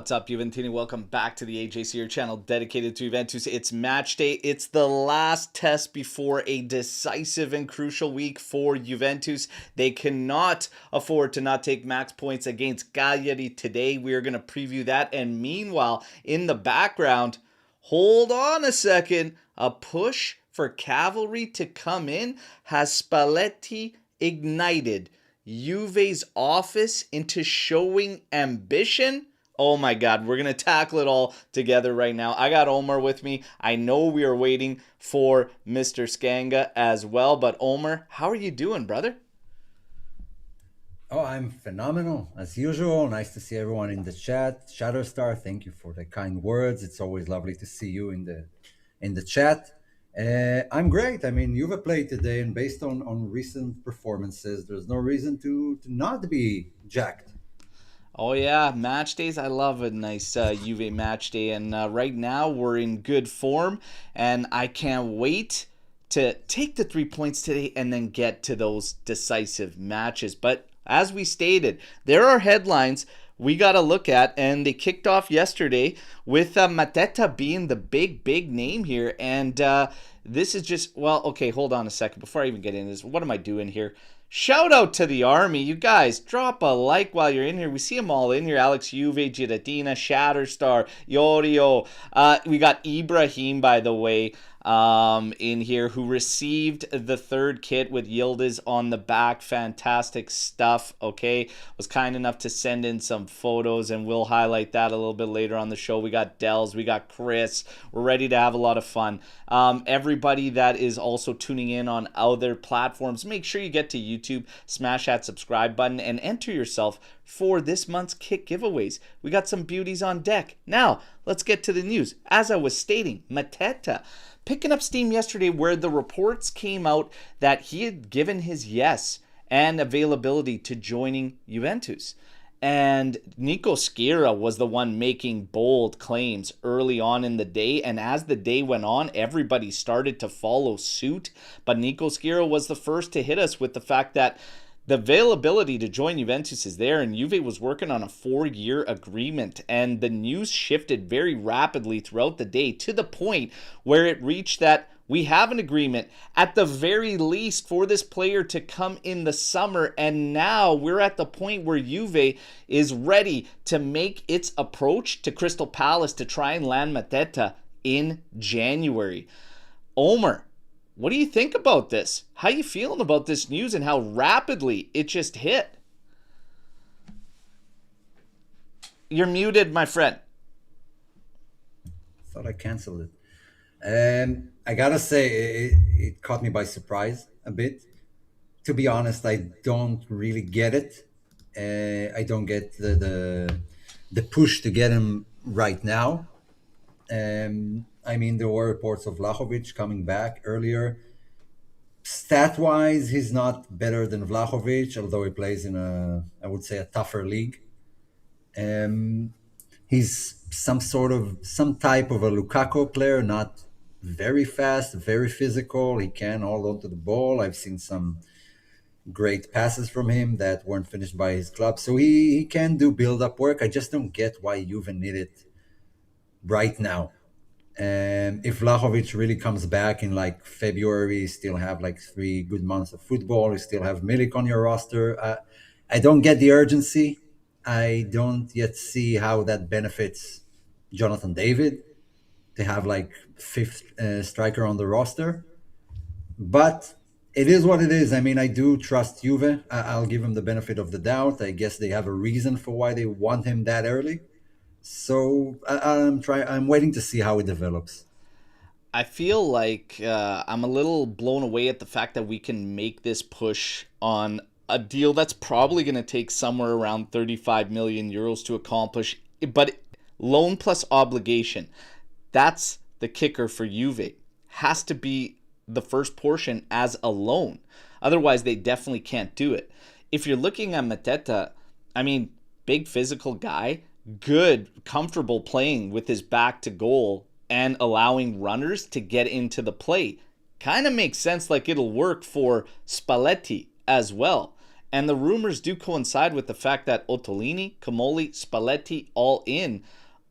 What's up, Juventini? Welcome back to the AJC, your channel dedicated to Juventus. It's match day. It's the last test before a decisive and crucial week for Juventus. They cannot afford to not take max points against Cagliari today. We are going to preview that. And meanwhile, in the background, hold on a second, a push for cavalry to come in. Has Spalletti ignited Juve's office into showing ambition? Oh my God, we're going to tackle it all together right now. I got Omar with me. I know we are waiting for Mr. Skanga as well, but Omar, how are you doing, brother? Oh, I'm phenomenal as usual. Nice to see everyone in the chat. Shadowstar, thank you for the kind words. It's always lovely to see you in the chat. I'm great. I mean, Juve played today, and based on recent performances, there's no reason to not be jacked. Oh yeah, match days. I love a nice Juve match day, and right now we're in good form, and I can't wait to take the 3 points today and then get to those decisive matches. But as we stated, there are headlines we got to look at, and they kicked off yesterday with Mateta being the big name here, and this is just, well, okay, hold on a second before I even get into this. What am I doing here? Shout out to the army. You guys, drop a like while you're in here. We see them all in here. Alex Juve, Giratina, Shatterstar, Yorio. We got Ibrahim, by the way, in here, who received the third kit with Yildiz on the back. Fantastic stuff, okay? Was kind enough to send in some photos, and we'll highlight that a little bit later on the show. We got Dells, we got Chris. We're ready to have a lot of fun. Everybody that is also tuning in on other platforms, make sure you get to YouTube, smash that subscribe button, and enter yourself for this month's kit giveaways. We got some beauties on deck. Now, let's get to the news. As I was stating, Mateta picking up steam yesterday, where the reports came out that he had given his yes and availability to joining Juventus. And Nico Schira was the one making bold claims early on in the day. And as the day went on, everybody started to follow suit. But Nico Schira was the first to hit us with the fact that the availability to join Juventus is there, and Juve was working on a 4-year agreement, and the news shifted very rapidly throughout the day to the point where it reached that we have an agreement at the very least for this player to come in the summer, and now we're at the point where Juve is ready to make its approach to Crystal Palace to try and land Mateta in January. Omer, what do you think about this? How you feeling about this news and how rapidly it just hit? You're muted, my friend. Thought I canceled it. I gotta say, it caught me by surprise a bit. To be honest, I don't really get it. I don't get the push to get him right now. I mean, there were reports of Vlahovic coming back earlier. Stat-wise, he's not better than Vlahovic, although he plays in I would say, a tougher league. He's some type of a Lukaku player, not very fast, very physical. He can hold on to the ball. I've seen some great passes from him that weren't finished by his club. So he can do build-up work. I just don't get why Juve need it right now. If Vlahovic really comes back in like February, you still have like 3 good months of football. You still have Milik on your roster. I don't get the urgency. I don't yet see how that benefits Jonathan David to have like 5th striker on the roster. But it is what it is. I mean, I do trust Juve. I'll give him the benefit of the doubt. I guess they have a reason for why they want him that early. So I'm waiting to see how it develops. I feel like I'm a little blown away at the fact that we can make this push on a deal that's probably going to take somewhere around 35 million euros to accomplish. But loan plus obligation, that's the kicker for Juve. Has to be the first portion as a loan. Otherwise, they definitely can't do it. If you're looking at Mateta, I mean, big physical guy, good, comfortable playing with his back to goal and allowing runners to get into the play. Kind of makes sense, like it'll work for Spalletti as well. And the rumors do coincide with the fact that Ottolini, Camoli, Spalletti all in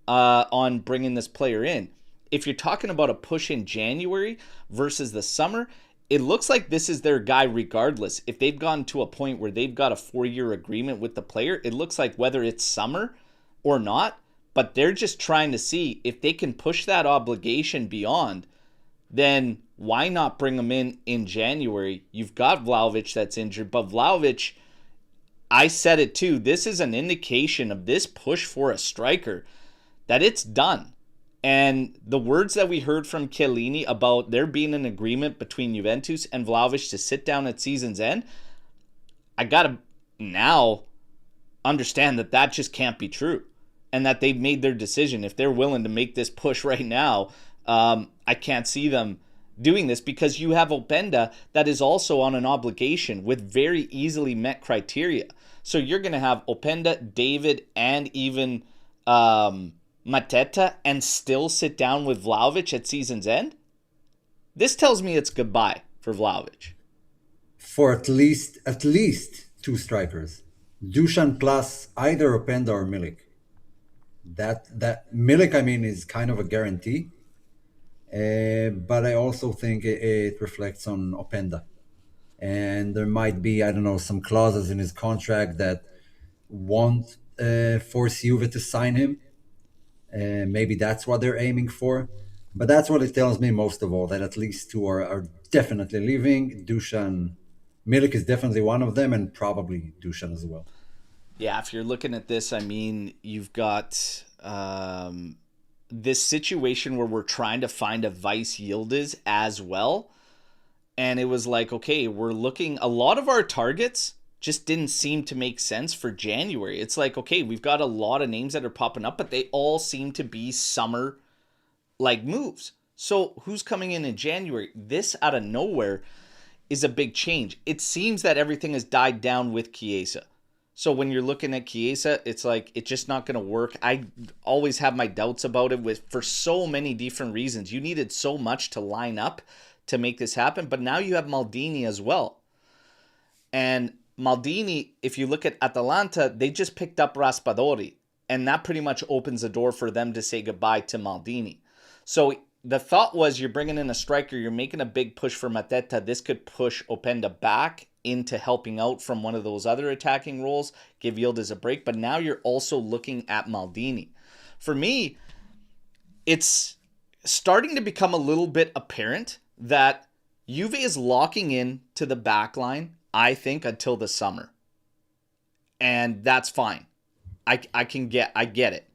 on bringing this player in. If you're talking about a push in January versus the summer, it looks like this is their guy regardless. If they've gotten to a point where they've got a 4-year agreement with the player, it looks like whether it's summer or not, but they're just trying to see if they can push that obligation beyond, then why not bring him in January? You've got Vlahovic that's injured, but Vlahovic, I said it too, this is an indication of this push for a striker that it's done. And the words that we heard from Chiellini about there being an agreement between Juventus and Vlahovic to sit down at season's end, I got to now understand that that just can't be true and that they've made their decision. If they're willing to make this push right now, I can't see them doing this because you have Openda that is also on an obligation with very easily met criteria. So you're going to have Openda, David, and even Mateta and still sit down with Vlahovic at season's end? This tells me it's goodbye for Vlahovic. For at least two strikers, Dushan plus either Openda or Milik. That Milik, I mean, is kind of a guarantee. But I also think it reflects on Openda. And there might be, I don't know, some clauses in his contract that won't force Juve to sign him. Maybe that's what they're aiming for. But that's what it tells me most of all, that at least two are definitely leaving. Dushan, Milik is definitely one of them, and probably Dushan as well. Yeah, if you're looking at this, I mean, you've got this situation where we're trying to find a Vice Yildiz as well. And it was like, okay, we're looking, a lot of our targets just didn't seem to make sense for January. It's like, okay, we've got a lot of names that are popping up, but they all seem to be summer like moves. So who's coming in January? This out of nowhere is a big change. It seems that everything has died down with Chiesa. So when you're looking at Chiesa, it's like it's just not going to work. I always have my doubts about it for so many different reasons. You needed so much to line up to make this happen, but now you have Maldini as well. And Maldini, if you look at Atalanta, they just picked up Raspadori, and that pretty much opens the door for them to say goodbye to Maldini. So the thought was you're bringing in a striker, you're making a big push for Mateta. This could push Openda back into helping out from one of those other attacking roles, give Yildiz a break. But now you're also looking at Maldini. For me, it's starting to become a little bit apparent that Juve is locking in to the back line, I think, until the summer. And that's fine. I get it.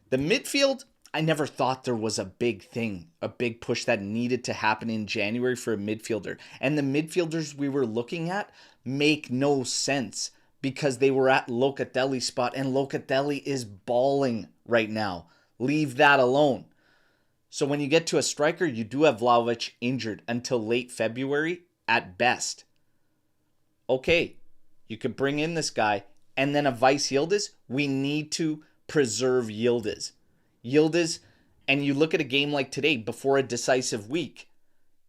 The midfield, I never thought there was a big thing, a big push that needed to happen in January for a midfielder. And the midfielders we were looking at make no sense because they were at Locatelli's spot, and Locatelli is balling right now. Leave that alone. So when you get to a striker, you do have Vlahovic injured until late February at best. Okay, you could bring in this guy, and then a Vice Yildiz. We need to preserve Yildiz. And you look at a game like today before a decisive week,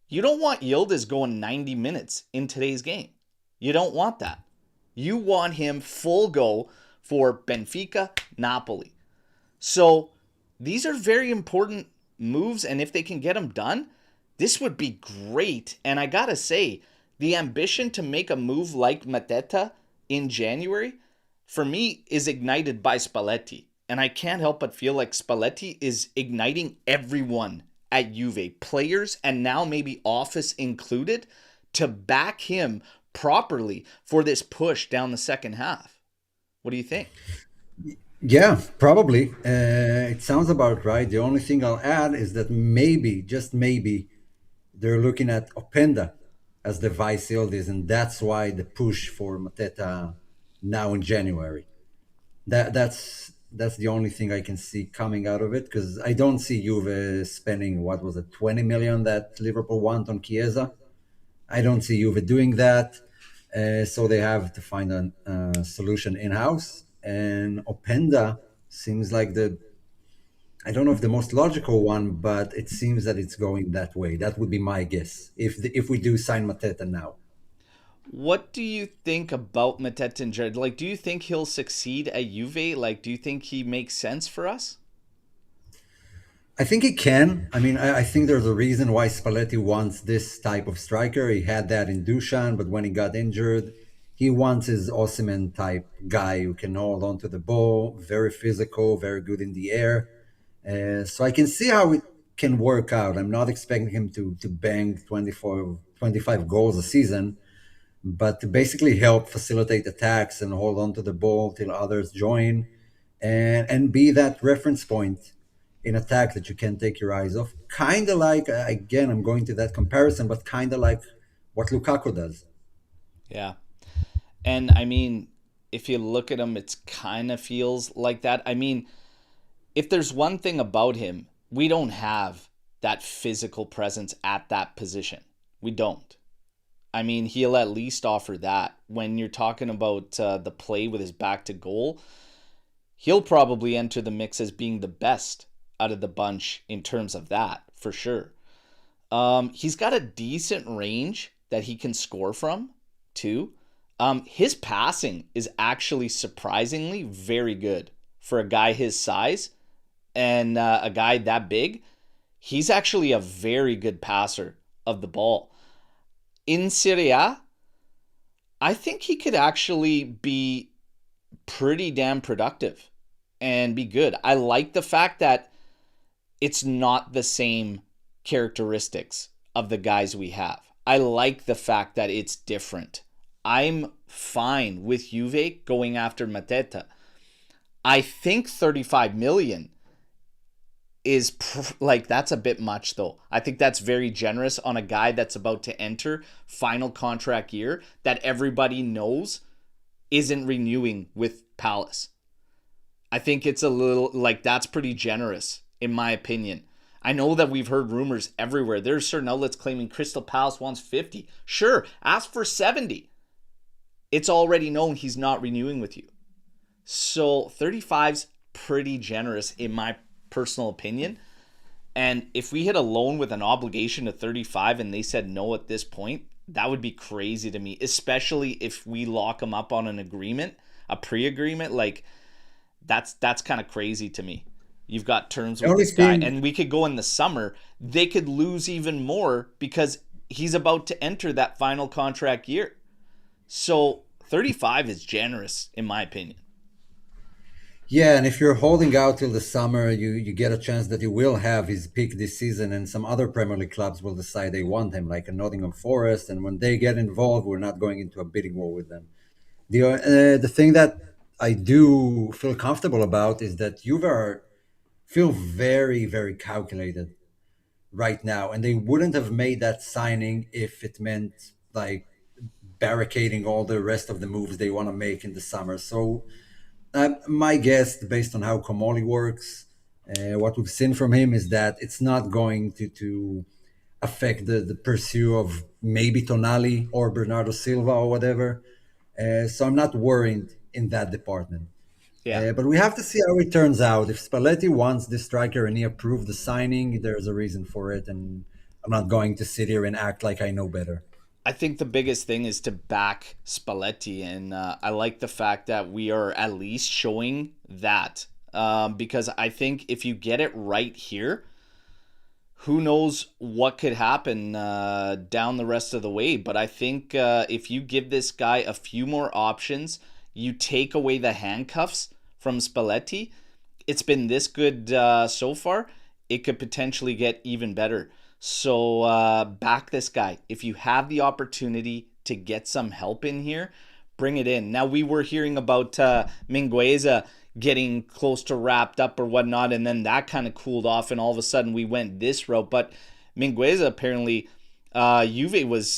you don't want Yildiz going 90 minutes in today's game. You don't want that. You want him full go for Benfica, Napoli. So these are very important moves, and if they can get them done, this would be great. And I gotta say, the ambition to make a move like Mateta in January, for me, is ignited by Spalletti. And I can't help but feel like Spalletti is igniting everyone at Juve, players and now maybe office included, to back him properly for this push down the second half. What do you think? Yeah, probably. It sounds about right. The only thing I'll add is that maybe, just maybe, they're looking at Openda as the vice Yildiz, and that's why the push for Mateta now in January. That's the only thing I can see coming out of it, because I don't see Juve spending, what was it, 20 million that Liverpool want on Chiesa. I don't see Juve doing that. So they have to find a solution in-house. And Openda seems like I don't know if the most logical one, but it seems that it's going that way. That would be my guess if we do sign Mateta now. What do you think about Mateta and Jared? Like, do you think he'll succeed at Juve? Like, do you think he makes sense for us? I think he can. I mean, I think there's a reason why Spalletti wants this type of striker. He had that in Dushan, but when he got injured, he wants his Osimhen type guy who can hold on to the ball, very physical, very good in the air. So I can see how it can work out. I'm not expecting him to bang 24, 25 goals a season, but to basically help facilitate attacks and hold on to the ball till others join, and be that reference point in attack that you can't take your eyes off. Kind of like, again, I'm going to that comparison, but kind of like what Lukaku does. Yeah. And I mean, if you look at him, it's kind of feels like that. I mean, if there's one thing about him, we don't have that physical presence at that position. We don't. I mean, he'll at least offer that. When you're talking about the play with his back to goal, he'll probably enter the mix as being the best out of the bunch in terms of that, for sure. He's got a decent range that he can score from, too. His passing is actually surprisingly very good for a guy his size and a guy that big. He's actually a very good passer of the ball. In Serie A, I think he could actually be pretty damn productive and be good. I like the fact that it's not the same characteristics of the guys we have. I like the fact that it's different. I'm fine with Juve going after Mateta. I think 35 million is like, that's a bit much though. I think that's very generous on a guy that's about to enter final contract year that everybody knows isn't renewing with Palace. I think it's a little like, that's pretty generous in my opinion. I know that we've heard rumors everywhere. There's certain outlets claiming Crystal Palace wants 50. Sure, ask for 70. It's already known he's not renewing with you. So 35's pretty generous in my personal opinion. And if we hit a loan with an obligation of 35 and they said no at this point, that would be crazy to me, especially if we lock them up on an agreement, a pre-agreement. Like, that's kind of crazy to me. You've got terms The with only this guy, thing, and we could go in the summer. They could lose even more because he's about to enter that final contract year. So 35 is generous, in my opinion. yeah, and if you're holding out till the summer, you get a chance that you will have his peak this season, and some other Premier League clubs will decide they want him, like a Nottingham Forest. And when they get involved, we're not going into a bidding war with them. The thing that I do feel comfortable about is that feel very, very calculated right now, and they wouldn't have made that signing if it meant like barricading all the rest of the moves they want to make in the summer. So my guess, based on how Komoli works, what we've seen from him is that it's not going to affect the pursuit of maybe Tonali or Bernardo Silva or whatever. So I'm not worried in that department. Yeah. But we have to see how it turns out. If Spalletti wants this striker and he approved the signing, there's a reason for it. And I'm not going to sit here and act like I know better. I think the biggest thing is to back Spalletti, and I like the fact that we are at least showing that, because I think if you get it right here, who knows what could happen down the rest of the way. But I think if you give this guy a few more options, you take away the handcuffs from Spalletti, it's been this good so far. It could potentially get even better. So back this guy. If you have the opportunity to get some help in here, bring it in. Now, we were hearing about Mingueza getting close to wrapped up or whatnot, and then that kind of cooled off, and all of a sudden we went this route. But Mingueza, apparently, Juve was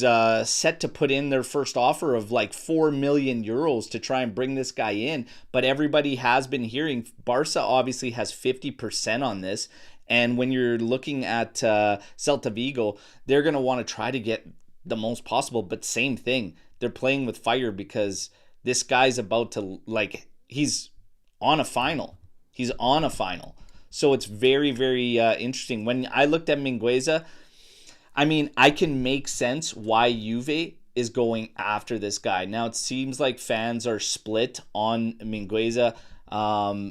set to put in their first offer of like 4 million euros to try and bring this guy in. But everybody has been hearing Barca obviously has 50% on this. And when you're looking at Celta Vigo, they're going to want to try to get the most possible. But same thing. They're playing with fire because this guy's about to, like, he's on a final. He's on a final. So it's very, very interesting. When I looked at Mingueza, I mean, I can make sense why Juve is going after this guy. Now, it seems like fans are split on Mingueza.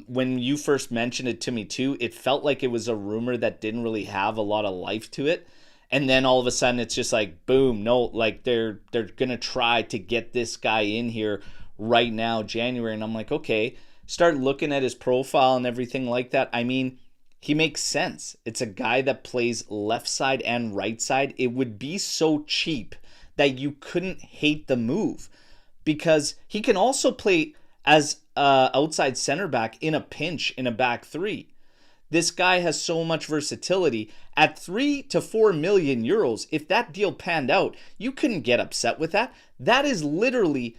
When you first mentioned it to me too, it felt like it was a rumor that didn't really have a lot of life to it. And then all of a sudden it's just like, boom, no, like they're going to try to get this guy in here right now, January. And I'm like, okay, start looking at his profile and everything like that. I mean, he makes sense. It's a guy that plays left side and right side. It would be so cheap that you couldn't hate the move, because he can also play as outside center back in a pinch in a back three. This guy has so much versatility. At 3 to 4 million euros, if that deal panned out, you couldn't get upset with that. That is literally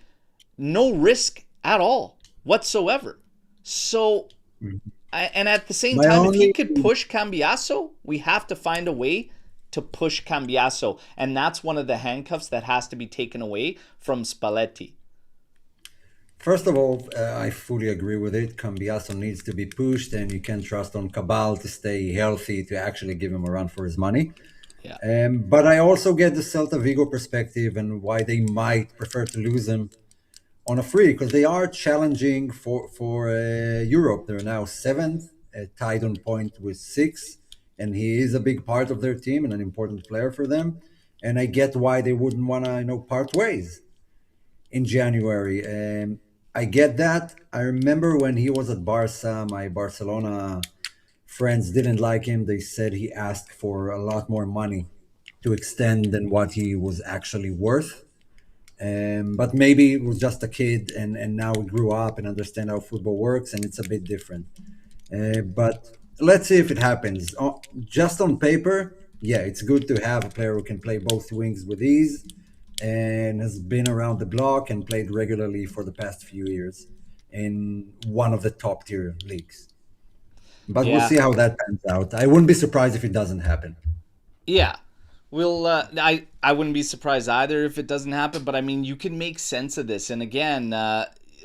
no risk at all whatsoever. So, and at the same My time, if he only could push Cambiasso, we have to find a way to push Cambiasso. And that's one of the handcuffs that has to be taken away from Spalletti. First of all, I fully agree with it. Cambiasso needs to be pushed, and you can trust on Cabal to stay healthy to actually give him a run for his money. Yeah. But I also get the Celta Vigo perspective and why they might prefer to lose him on a free, because they are challenging for Europe. They're now seventh, tied on point with six, and he is a big part of their team and an important player for them. And I get why they wouldn't want to, part ways in January. I get that. I remember when he was at Barca, my Barcelona friends didn't like him. They said he asked for a lot more money to extend than what he was actually worth. But maybe it was just a kid, and now we grew up and understand how football works, and it's a bit different. But let's see if it happens. Just on paper, yeah, it's good to have a player who can play both wings with ease and has been around the block and played regularly for the past few years in one of the top tier leagues. But we'll Yeah. see how that pans out. I wouldn't be surprised if it doesn't happen. Yeah. Well, I wouldn't be surprised either if it doesn't happen, but I mean, you can make sense of this. And again,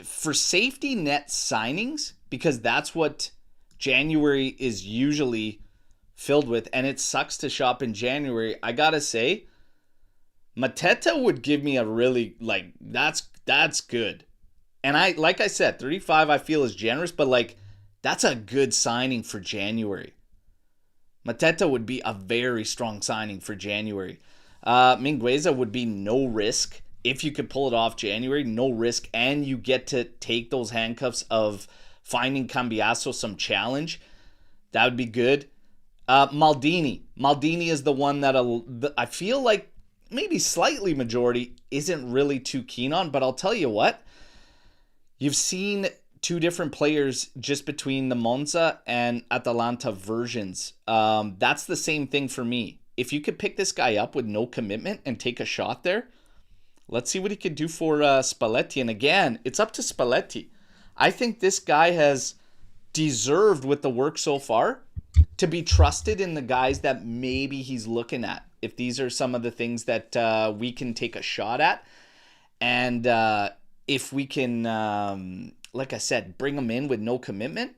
for safety net signings, because that's what January is usually filled with, and it sucks to shop in January, I gotta say, Mateta would give me a really, like, that's good. And like I said, 35 I feel is generous, but like, that's a good signing for January. Mateta would be a very strong signing for January. Mingueza would be no risk. If you could pull it off January, no risk, and you get to take those handcuffs of finding Cambiasso some challenge. That would be good. Maldini. Maldini is the one that I feel like maybe slightly majority isn't really too keen on, but I'll tell you what. You've seen two different players just between the Monza and Atalanta versions. That's the same thing for me. If you could pick this guy up with no commitment and take a shot there, let's see what he could do for Spalletti. And again, it's up to Spalletti. I think this guy has deserved, with the work so far, to be trusted in the guys that maybe he's looking at. If these are some of the things that we can take a shot at. And if we can, like I said, bring him in with no commitment,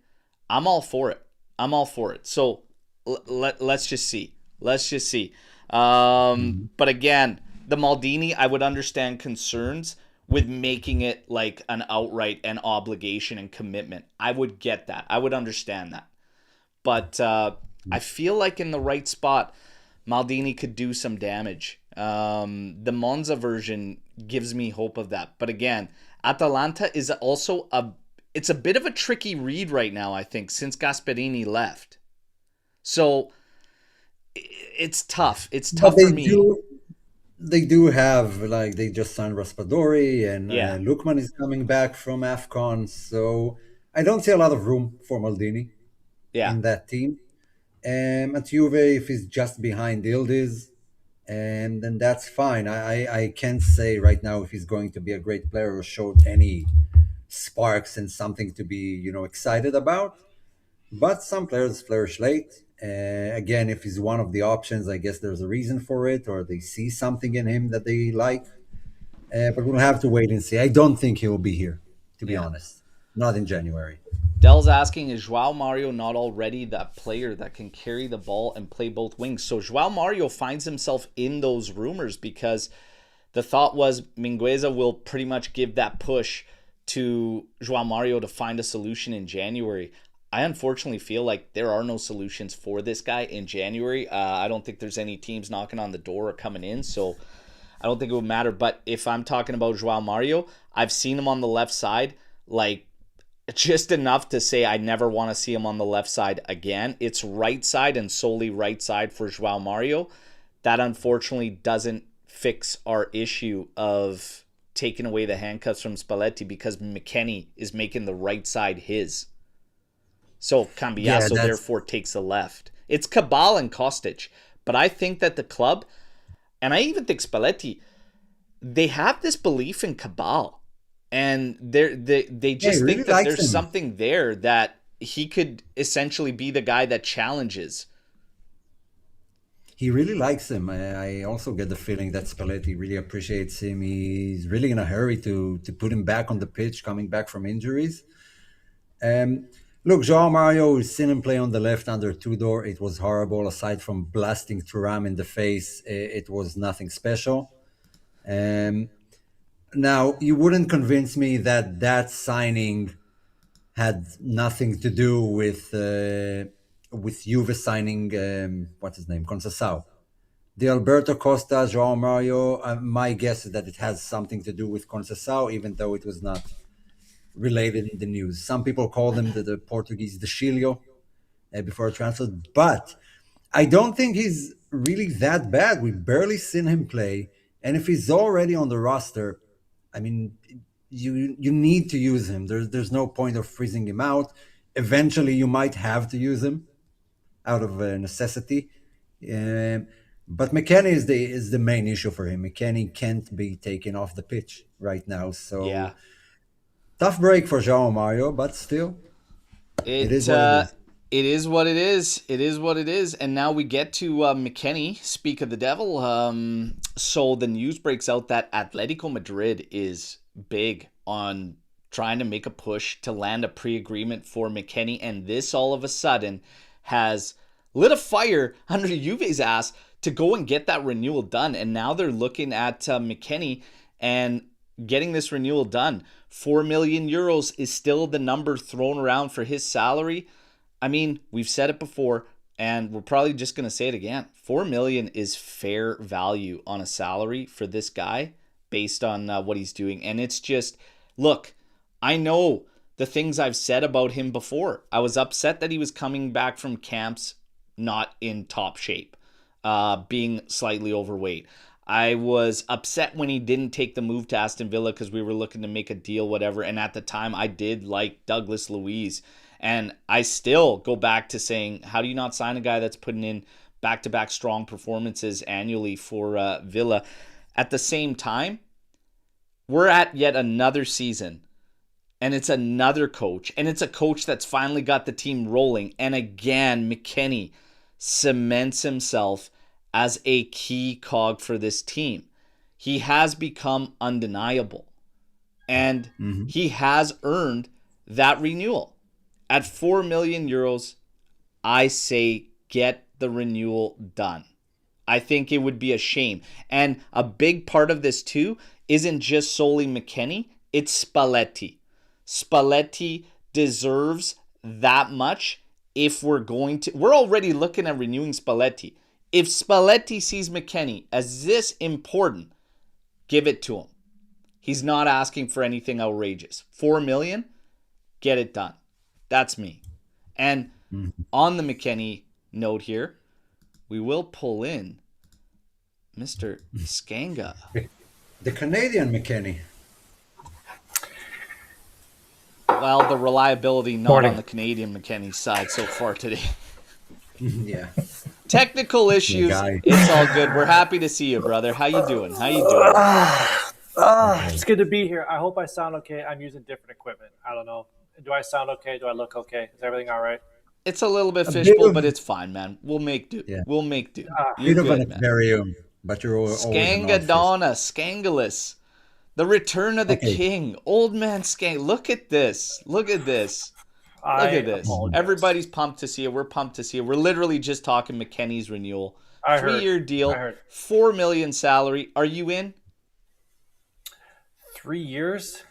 I'm all for it. I'm all for it. So let's just see. Let's just see. But again, the Maldini, I would understand concerns with making it like an outright an obligation and commitment. I would get that. I would understand that. But I feel like in the right spot, Maldini could do some damage. The Monza version gives me hope of that. But again, Atalanta is also it's a bit of a tricky read right now, I think, since Gasperini left. So it's tough. It's tough for me. They do have, like, they just signed Raspadori, and Yeah. Lukman is coming back from AFCON. So I don't see a lot of room for Maldini Yeah. in that team. At Juve, if he's just behind Ildiz, and then that's fine. I can't say right now if he's going to be a great player or showed any sparks and something to be, excited about. But some players flourish late. Again, if he's one of the options, I guess there's a reason for it, or they see something in him that they like. But we'll have to wait and see. I don't think he will be here, to be Yeah. honest. Not in January. Dell's asking, is Joao Mario not already that player that can carry the ball and play both wings? So Joao Mario finds himself in those rumors because the thought was Mingueza will pretty much give that push to João Mario to find a solution in January. I unfortunately feel like there are no solutions for this guy in January. I don't think there's any teams knocking on the door or coming in, so I don't think it would matter. But if I'm talking about João Mario, I've seen him on the left side, like just enough to say I never want to see him on the left side again. It's right side and solely right side for João Mario. That unfortunately doesn't fix our issue of taking away the handcuffs from Spalletti because McKennie is making the right side his. So Cambiasso therefore takes the left. It's Cabal and Kostic. But I think that the club, and I even think Spalletti, they have this belief in Cabal. And they just really think that there's him. something there that he could essentially be the guy that challenges. He really likes him. I also get the feeling that Spalletti really appreciates him. He's really in a hurry to put him back on the pitch, coming back from injuries. Look, João Mario, we've seen him play on the left under Tudor. It was horrible. Aside from blasting Thuram in the face, it was nothing special. Now, you wouldn't convince me that that signing had nothing to do with Juve signing, what's his name, Conceição. The Alberto Costa, João Mario, my guess is that it has something to do with Conceição, even though it was not related in the news. Some people call them the Portuguese De Chilio before transfer, but I don't think he's really that bad. We've barely seen him play, and if he's already on the roster, I mean, you need to use him. There's no point of freezing him out. Eventually, you might have to use him out of necessity. But McKennie is the main issue for him. McKennie can't be taken off the pitch right now. So Yeah. Tough break for João Mario, but still, it is what it is. It is what it is. It is what it is. And now we get to McKennie, speak of the devil. So the news breaks out that Atletico Madrid is big on trying to make a push to land a pre-agreement for McKennie. And this all of a sudden has lit a fire under Juve's ass to go and get that renewal done. And now they're looking at McKennie and getting this renewal done. 4 million euros is still the number thrown around for his salary. I mean, we've said it before, and we're probably just going to say it again. 4 million is fair value on a salary for this guy based on what he's doing. And it's just, look, I know the things I've said about him before. I was upset that he was coming back from camps not in top shape, being slightly overweight. I was upset when he didn't take the move to Aston Villa because we were looking to make a deal, whatever. And at the time, I did like Douglas Luiz. And I still go back to saying, how do you not sign a guy that's putting in back-to-back strong performances annually for Villa? At the same time, we're at yet another season, and it's another coach, and it's a coach that's finally got the team rolling. And again, McKennie cements himself as a key cog for this team. He has become undeniable, and he has earned that renewal. At 4 million euros, I say get the renewal done. I think it would be a shame. And a big part of this too isn't just solely McKennie, it's Spalletti. Spalletti deserves that much if we're already looking at renewing Spalletti. If Spalletti sees McKennie as this important, give it to him. He's not asking for anything outrageous. 4 million, get it done. That's me. And on the McKennie note here, we will pull in Mr. Skanga. The Canadian McKennie. Well, the reliability not on the Canadian McKennie side so far today. Yeah. Technical issues. It's all good. We're happy to see you, brother. How you doing? It's good to be here. I hope I sound okay. I'm using different equipment. I don't know. Do I sound okay? Do I look okay? Is everything all right? It's a little bit fishbowl, but it's fine, man. We'll make do. Yeah. We'll make do. Bit of an aquarium, but you're always Skangadonna, Skangalus. The return of the king. Old man Skang. Look at this. Look at this. Look at this. Everybody's pumped to see it. We're pumped to see it. We're literally just talking McKennie's renewal. 3-year deal. 4 million salary. Are you in? 3 years.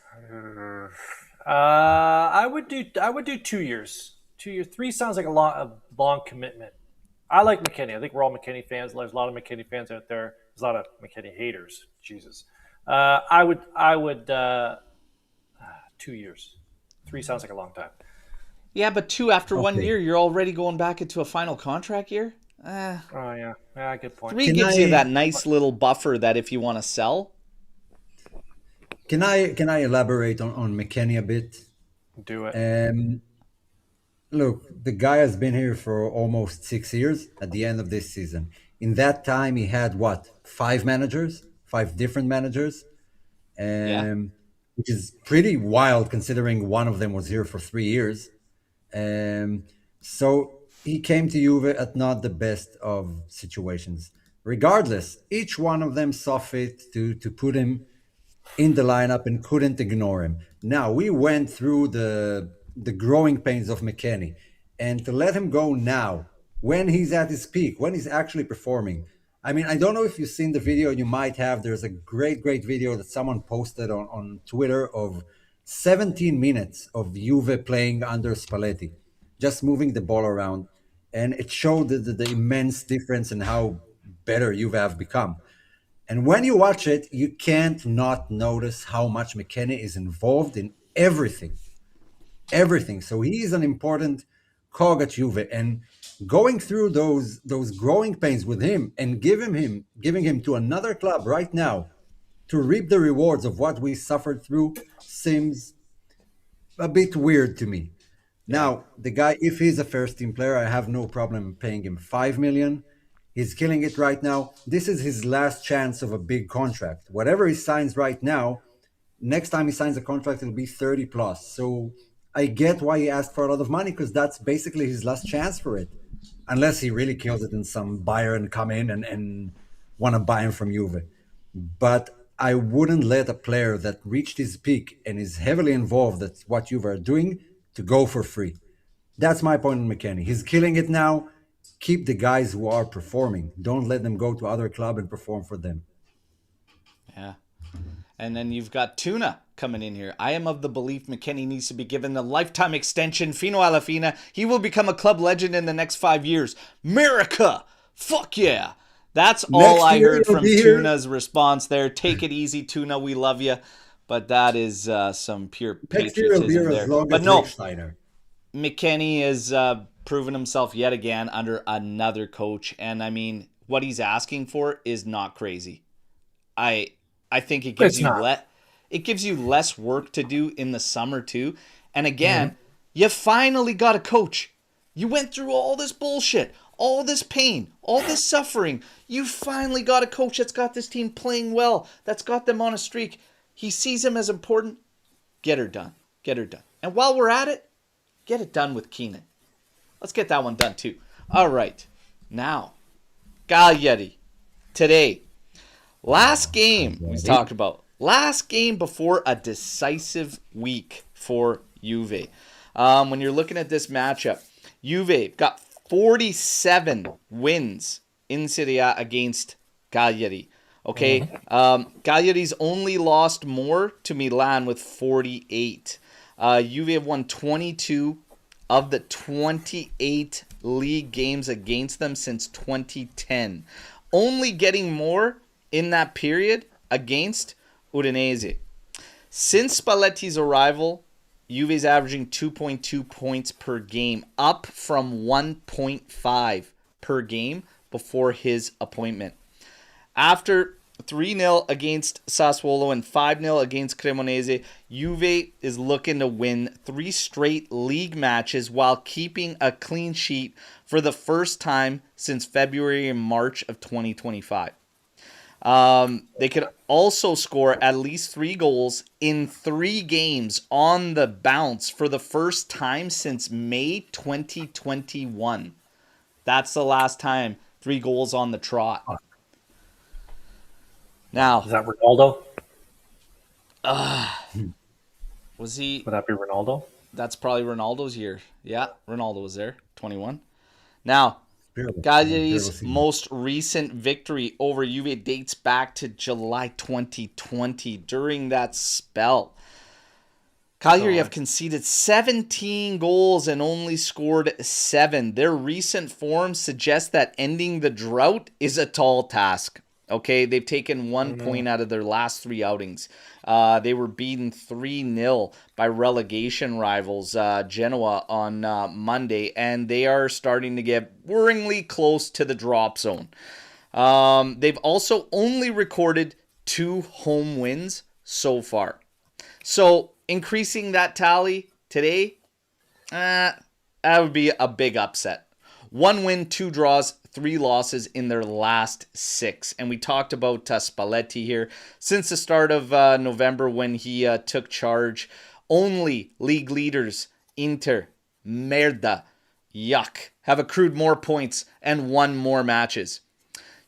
I would do 2 years. 2 years. 3 sounds like a long commitment. I like McKinney. I think we're all McKinney fans. There's a lot of McKinney fans out there. There's a lot of McKinney haters. Jesus. I would 2 years. 3 sounds like a long time. Yeah, but 2 after 1 Okay. year, you're already going back into a final contract year? Oh yeah, good point. 3 Can gives you I- that nice little buffer that if you want to sell. Can I elaborate on McKennie a bit? Do it. Look, the guy has been here for almost 6 years at the end of this season. In that time, he had what, 5 different managers, Yeah. which is pretty wild considering one of them was here for 3 years. So he came to Juve at not the best of situations. Regardless, each one of them saw fit to put him in the lineup and couldn't ignore him. Now we went through the growing pains of McKennie, and to let him go now when he's at his peak, when he's actually performing. I mean, I don't know if you've seen the video. You might have. There's a great video that someone posted on Twitter of 17 minutes of Juve playing under Spalletti, just moving the ball around, and it showed the immense difference in how better Juve have become. And when you watch it, you can't not notice how much McKennie is involved in everything. Everything. So he is an important cog at Juve. And going through those growing pains with him and giving him to another club right now to reap the rewards of what we suffered through seems a bit weird to me. Now, the guy, if he's a first team player, I have no problem paying him 5 million. He's killing it right now. This is his last chance of a big contract. Whatever he signs right now, next time he signs a contract, it'll be 30 plus. So I get why he asked for a lot of money, because that's basically his last chance for it. Unless he really kills it and some Bayern come in and want to buy him from Juve. But I wouldn't let a player that reached his peak and is heavily involved at what Juve are doing to go for free. That's my point on McKennie. He's killing it now. Keep the guys who are performing. Don't let them go to other club and perform for them. Yeah. And then you've got Tuna coming in here. I am of the belief McKennie needs to be given a lifetime extension. Fino alla fine. He will become a club legend in the next 5 years. America! Fuck yeah! That's all I heard from Tuna's response there. Take it easy, Tuna. We love you. But that is some pure patriotism there. But no, McKennie is proven himself yet again under another coach. And I mean, what he's asking for is not crazy. I think it gives you less work to do in the summer too. And again, you finally got a coach. You went through all this bullshit, all this pain, all this suffering. You finally got a coach that's got this team playing well, that's got them on a streak. He sees him as important. Get her done. Get her done. And while we're at it, get it done with Keenan. Let's get that one done too. All right. Now, Cagliari. Today. Last game we talked about. Last game before a decisive week for Juve. When you're looking at this matchup, Juve got 47 wins in Serie A against Cagliari. Okay, Cagliari's only lost more to Milan with 48. Juve have won 22 of the 28 league games against them since 2010. Only getting more in that period against Udinese. Since Spalletti's arrival, Juve's averaging 2.2 points per game, up from 1.5 per game before his appointment. After 3-0 against Sassuolo and 5-0 against Cremonese, Juve is looking to win 3 straight league matches while keeping a clean sheet for the first time since February and March of 2025. They could also score at least 3 goals in 3 games on the bounce for the first time since May 2021. That's the last time 3 goals on the trot. Now, Is that Ronaldo? was he? Would that be Ronaldo? That's probably Ronaldo's year. Yeah, Ronaldo was there, 21. Now, Pirlo. Yeah, Pirlo Cagliari's season. most recent victory over Juve dates back to July 2020. During that spell, Cagliari have conceded 17 goals and only scored 7. Their recent form suggests that ending the drought is a tall task. Okay, they've taken 1 point out of their last 3 outings. They were beaten 3-0 by relegation rivals Genoa on Monday, and they are starting to get worryingly close to the drop zone. They've also only recorded 2 home wins so far. So increasing that tally today, that would be a big upset. 1 win, 2 draws, 3 losses in their last 6. And we talked about Spalletti here. Since the start of November when he took charge, only league leaders, Inter, merda, yuck, have accrued more points and won more matches.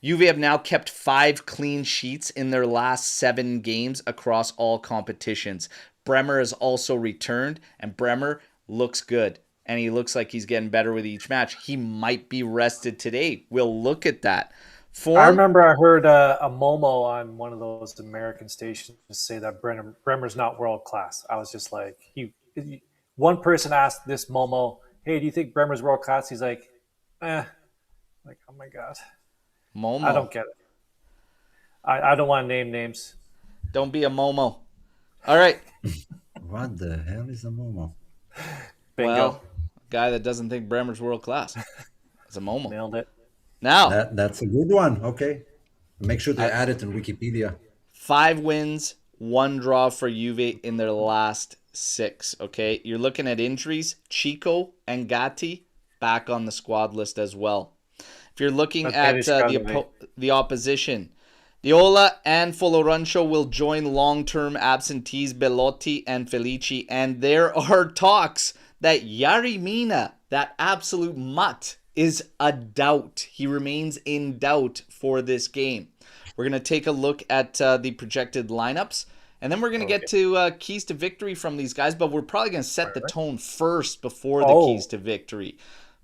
Juve have now kept 5 clean sheets in their last 7 games across all competitions. Bremer has also returned, and Bremer looks good. And he looks like he's getting better with each match. He might be rested today. We'll look at that. I remember I heard a Momo on one of those American stations say that Bremer's not world class. I was just like, one person asked this Momo, hey, do you think Bremer's world class? He's like, like, oh my God. Momo. I don't get it. I don't want to name names. Don't be a Momo. All right. What the hell is a Momo? Bingo. Well, a guy that doesn't think Bremer's world class. It's a Momo. Nailed it. Now, That's a good one. Okay. Make sure to add it in Wikipedia. 5 wins, 1 draw for Juve in their last 6. Okay, you're looking at injuries. Chico and Gatti back on the squad list as well. If you're looking at the opposition, Diola and Folorancio will join long-term absentees Bellotti and Felici, and there are talks that Jari Mina, that absolute mutt, is a doubt. He remains in doubt for this game. We're going to take a look at the projected lineups, and then we're going to get to keys to victory from these guys, but we're probably going to set the tone first before the keys to victory.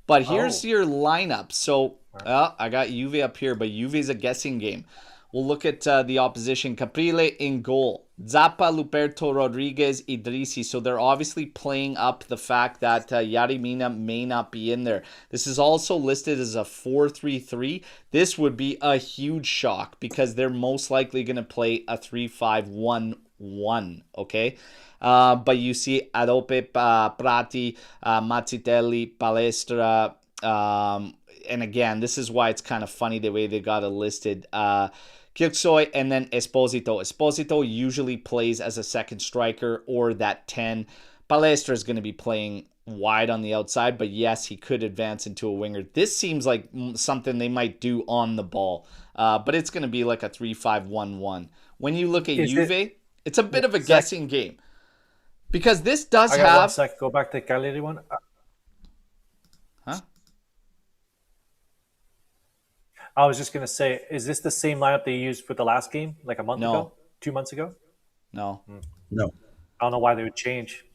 But here's your lineup. So I got Juve up here, but Juve is a guessing game. We'll look at the opposition. Caprile in goal. Zappa, Luperto, Rodriguez, Idrissi. So they're obviously playing up the fact that Jari Mina may not be in there. This is also listed as a 4-3-3. This would be a huge shock because they're most likely going to play a 3-5-1-1. Okay? But you see Adope, Prati, Mazzitelli, Palestra. And again, this is why it's kind of funny the way they got it listed. Kirksoi and then Esposito. Esposito usually plays as a second striker or that 10. Palestra is going to be playing wide on the outside, but yes, he could advance into a winger. This seems like something they might do on the ball, but it's going to be like a 3-5-1-1. When you look at Juve, it's a bit of a guessing game because this does have. 1 sec. Go back to the Cagliari one. Huh? I was just going to say, is this the same lineup they used for the last game, like a month ago? 2 months ago? No. I don't know why they would change.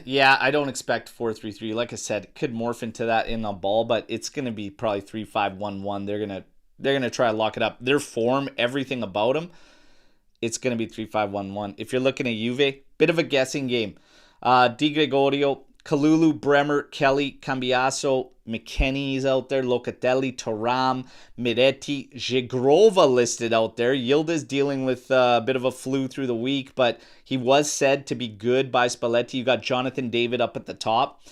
Yeah, I don't expect 4-3-3. Like I said, it could morph into that in the ball, but it's going to be probably 3-5-1-1. They're gonna try to lock it up. Their form, everything about them, it's going to be 3-5-1-1. If you're looking at Juve, bit of a guessing game. Di Gregorio, Kalulu, Bremer, Kelly, Cambiaso, McKenny's out there, Locatelli, Thuram, Miretti, Zhigrova listed out there. Yildiz dealing with a bit of a flu through the week, but he was said to be good by Spalletti. You got Jonathan David up at the top.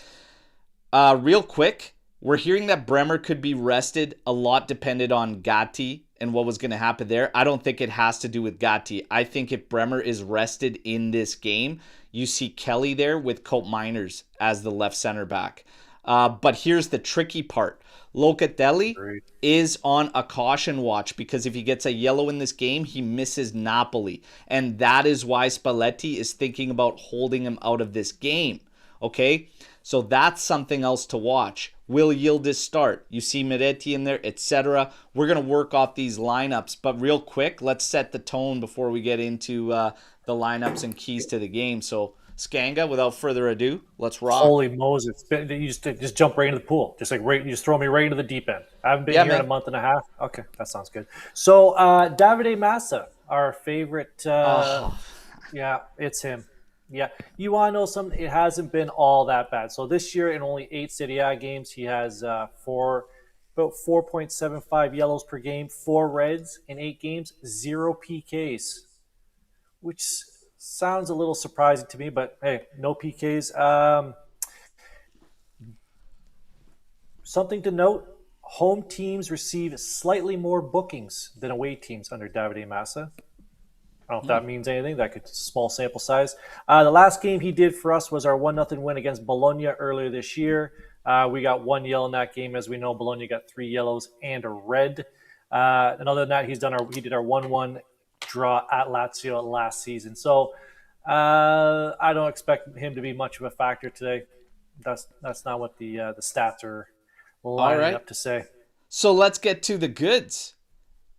Real quick, we're hearing that Bremer could be rested. A lot depended on Gatti and what was going to happen there. I don't think it has to do with Gatti. I think if Bremer is rested in this game, you see Kelly there with Cope Miners as the left center back. But here's the tricky part. Locatelli is on a caution watch because if he gets a yellow in this game, he misses Napoli. And that is why Spalletti is thinking about holding him out of this game. Okay? So that's something else to watch. Will Yildiz start? You see Miretti in there, etc. We're going to work off these lineups. But real quick, let's set the tone before we get into the lineups and keys to the game. So Skanga, without further ado, let's rock. Holy Moses! You just jump right into the pool, just like right. You just throw me right into the deep end. I haven't been Yeah, here in a man. month and a half. Okay, that sounds good. So Davide Massa, our favorite. Oh, Yeah, it's him. Yeah, you want to know something? It hasn't been all that bad. So this year, in only 8 Serie A games, he has about 4.75 yellows per game, 4 reds in 8 games, 0 PKs, which sounds a little surprising to me. But hey, no PKs. Something to note: home teams receive slightly more bookings than away teams under Davide Massa. I don't know if that means anything. That could small sample size. The last game he did for us was our 1-0 win against Bologna earlier this year. We got 1 yellow in that game, as we know. Bologna got 3 yellows and a red. And other than that, he did our 1-1 draw at Lazio last season. So I don't expect him to be much of a factor today. That's not what the stats are all lining right. up to say. So let's get to the goods.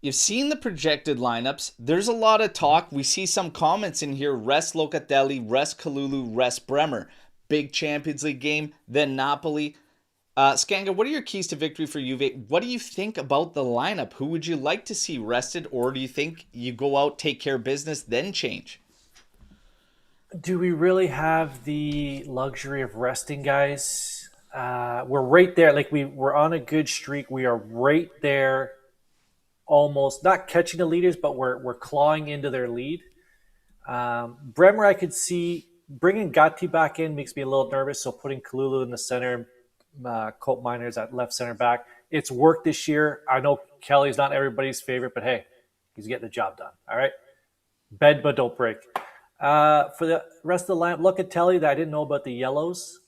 You've seen the projected lineups. There's a lot of talk. We see some comments in here. Rest Locatelli, rest Kalulu, rest Bremer. Big Champions League game, then Napoli. Skanga, what are your keys to victory for Juve? What do you think about the lineup? Who would you like to see rested? Or do you think you go out, take care of business, then change? Do we really have the luxury of resting guys? We're right there. Like we're on a good streak. We are right there, almost not catching the leaders, but we're clawing into their lead. Bremer, I could see bringing Gatti back in makes me a little nervous. So putting Kalulu in the center, Colt Miners at left center back. It's worked this year. I know Kelly's not everybody's favorite, but hey, he's getting the job done. All right, bend but don't break. For the rest of the lineup, Locatelli, that I didn't know about the yellows.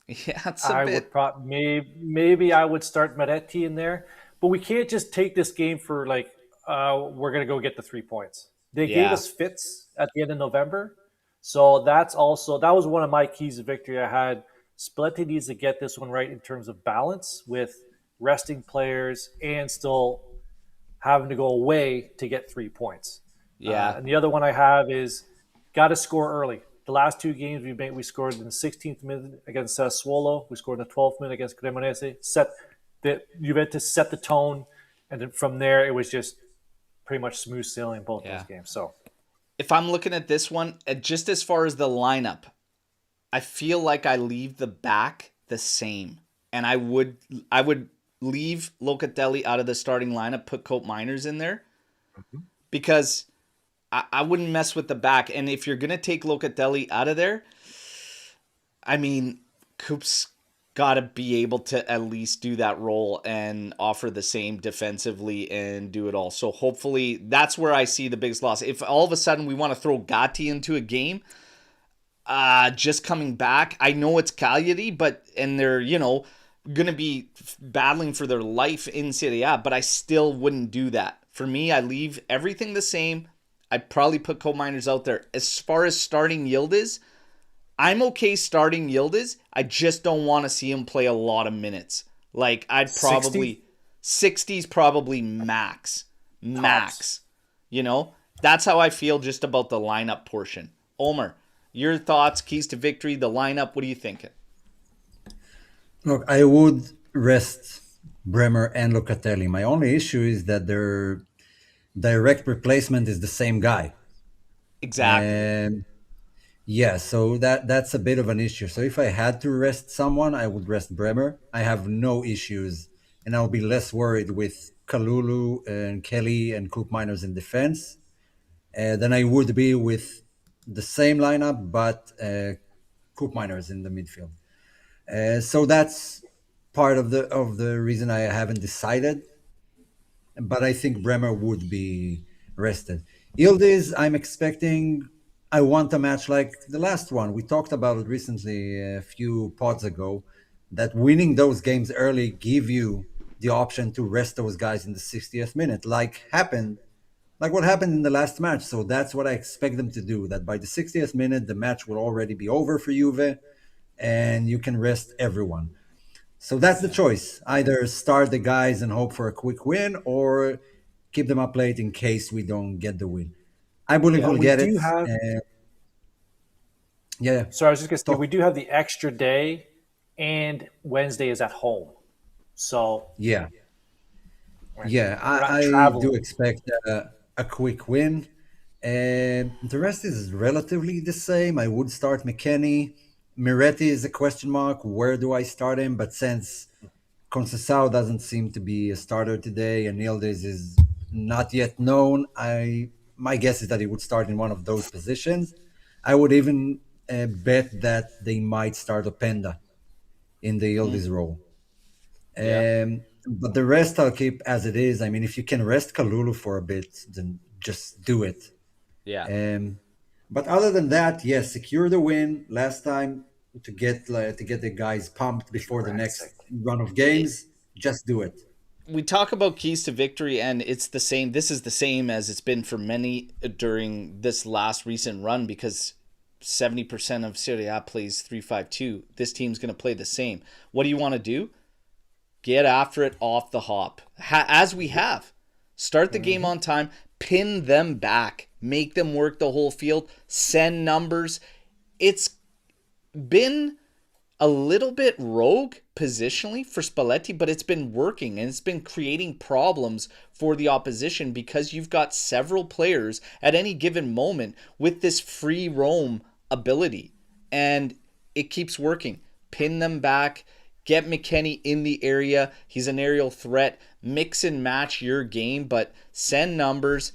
Yeah, it's a I bit. would maybe I would start Maretti in there, but we can't just take this game for like we're gonna go get the 3 points. They gave Yeah. us fits at the end of November, so that was one of my keys to victory. I had Spalletti needs to get this one right in terms of balance with resting players and still having to go away to get 3 points. Yeah. And the other one I have is got to score early. The last 2 games we scored in the 16th minute against Sassuolo. We scored in the 12th minute against Cremonese. Juventus set the tone, and then from there it was just pretty much smooth sailing both Yeah. those games. So If I'm looking at this one, just as far as the lineup, I feel like I leave the back the same. And I would leave Locatelli out of the starting lineup, put Colt Miners in there. Because I wouldn't mess with the back. And if you're going to take Locatelli out of there, I mean, Coop's got to be able to at least do that role and offer the same defensively and do it all. So hopefully that's where I see the biggest loss. If all of a sudden we want to throw Gatti into a game, just coming back, I know it's Cagliari, and they're, going to be battling for their life in Serie A, but I still wouldn't do that. For me, I leave everything the same. I'd probably put Coal Miners out there. As far as starting Yildiz, I'm okay starting Yildiz. I just don't want to see him play a lot of minutes. Like, I'd probably 60's probably max. Max. That's how I feel just about the lineup portion. Omer, your thoughts, keys to victory, the lineup, what are you thinking? Look, I would rest Bremer and Locatelli. My only issue is that their direct replacement is the same guy. Exactly. And yeah, so that's a bit of an issue. So if I had to rest someone, I would rest Bremer. I have no issues, and I'll be less worried with Kalulu and Kelly and Coop Miners in defense than I would be with the same lineup, but Coop Miners in the midfield. So that's part of the reason I haven't decided. But I think Bremer would be rested. Yildiz, I want a match like the last one. We talked about it recently, a few pods ago, that winning those games early give you the option to rest those guys in the 60th minute, like what happened in the last match. So that's what I expect them to do, that by the 60th minute, the match will already be over for Juve, and you can rest everyone. So that's the choice. Either start the guys and hope for a quick win, or keep them up late in case we don't get the win. I believe we'll we get do it. have Yeah, yeah. So I was just gonna say Talk. we do have the extra day, and Wednesday is at home, so Yeah, we're yeah. not I do traveling. expect a quick win, and the rest is relatively the same. I would start McKenny. Miretti is a question mark. Where do I start him? But since Conceição doesn't seem to be a starter today, and Yildiz is not yet known, I my guess is that he would start in one of those positions. I would even bet that they might start Openda in the Mm, Yildiz role. yeah, But the rest I'll keep as it is. I mean, if you can rest Kalulu for a bit, then just do it. yeah. Um, but other than that, yes, secure the win last time to get the guys pumped before the next Jurassic. run of It, games. Just do it. we talk about keys to victory, and it's the same. This is the same as it's been for many during this last recent run because 70% of Serie A plays 3-5-2. This team's going to play the same. What do you want to do? Get after it off the hop, as we have. Start the game Mm-hmm. on time, pin them back, make them work the whole field, send numbers. It's been a little bit rogue positionally for Spalletti, but it's been working and it's been creating problems for the opposition because you've got several players at any given moment with this free roam ability. And it keeps working. Pin them back, get McKennie in the area. He's an aerial threat. Mix and match your game, but send numbers.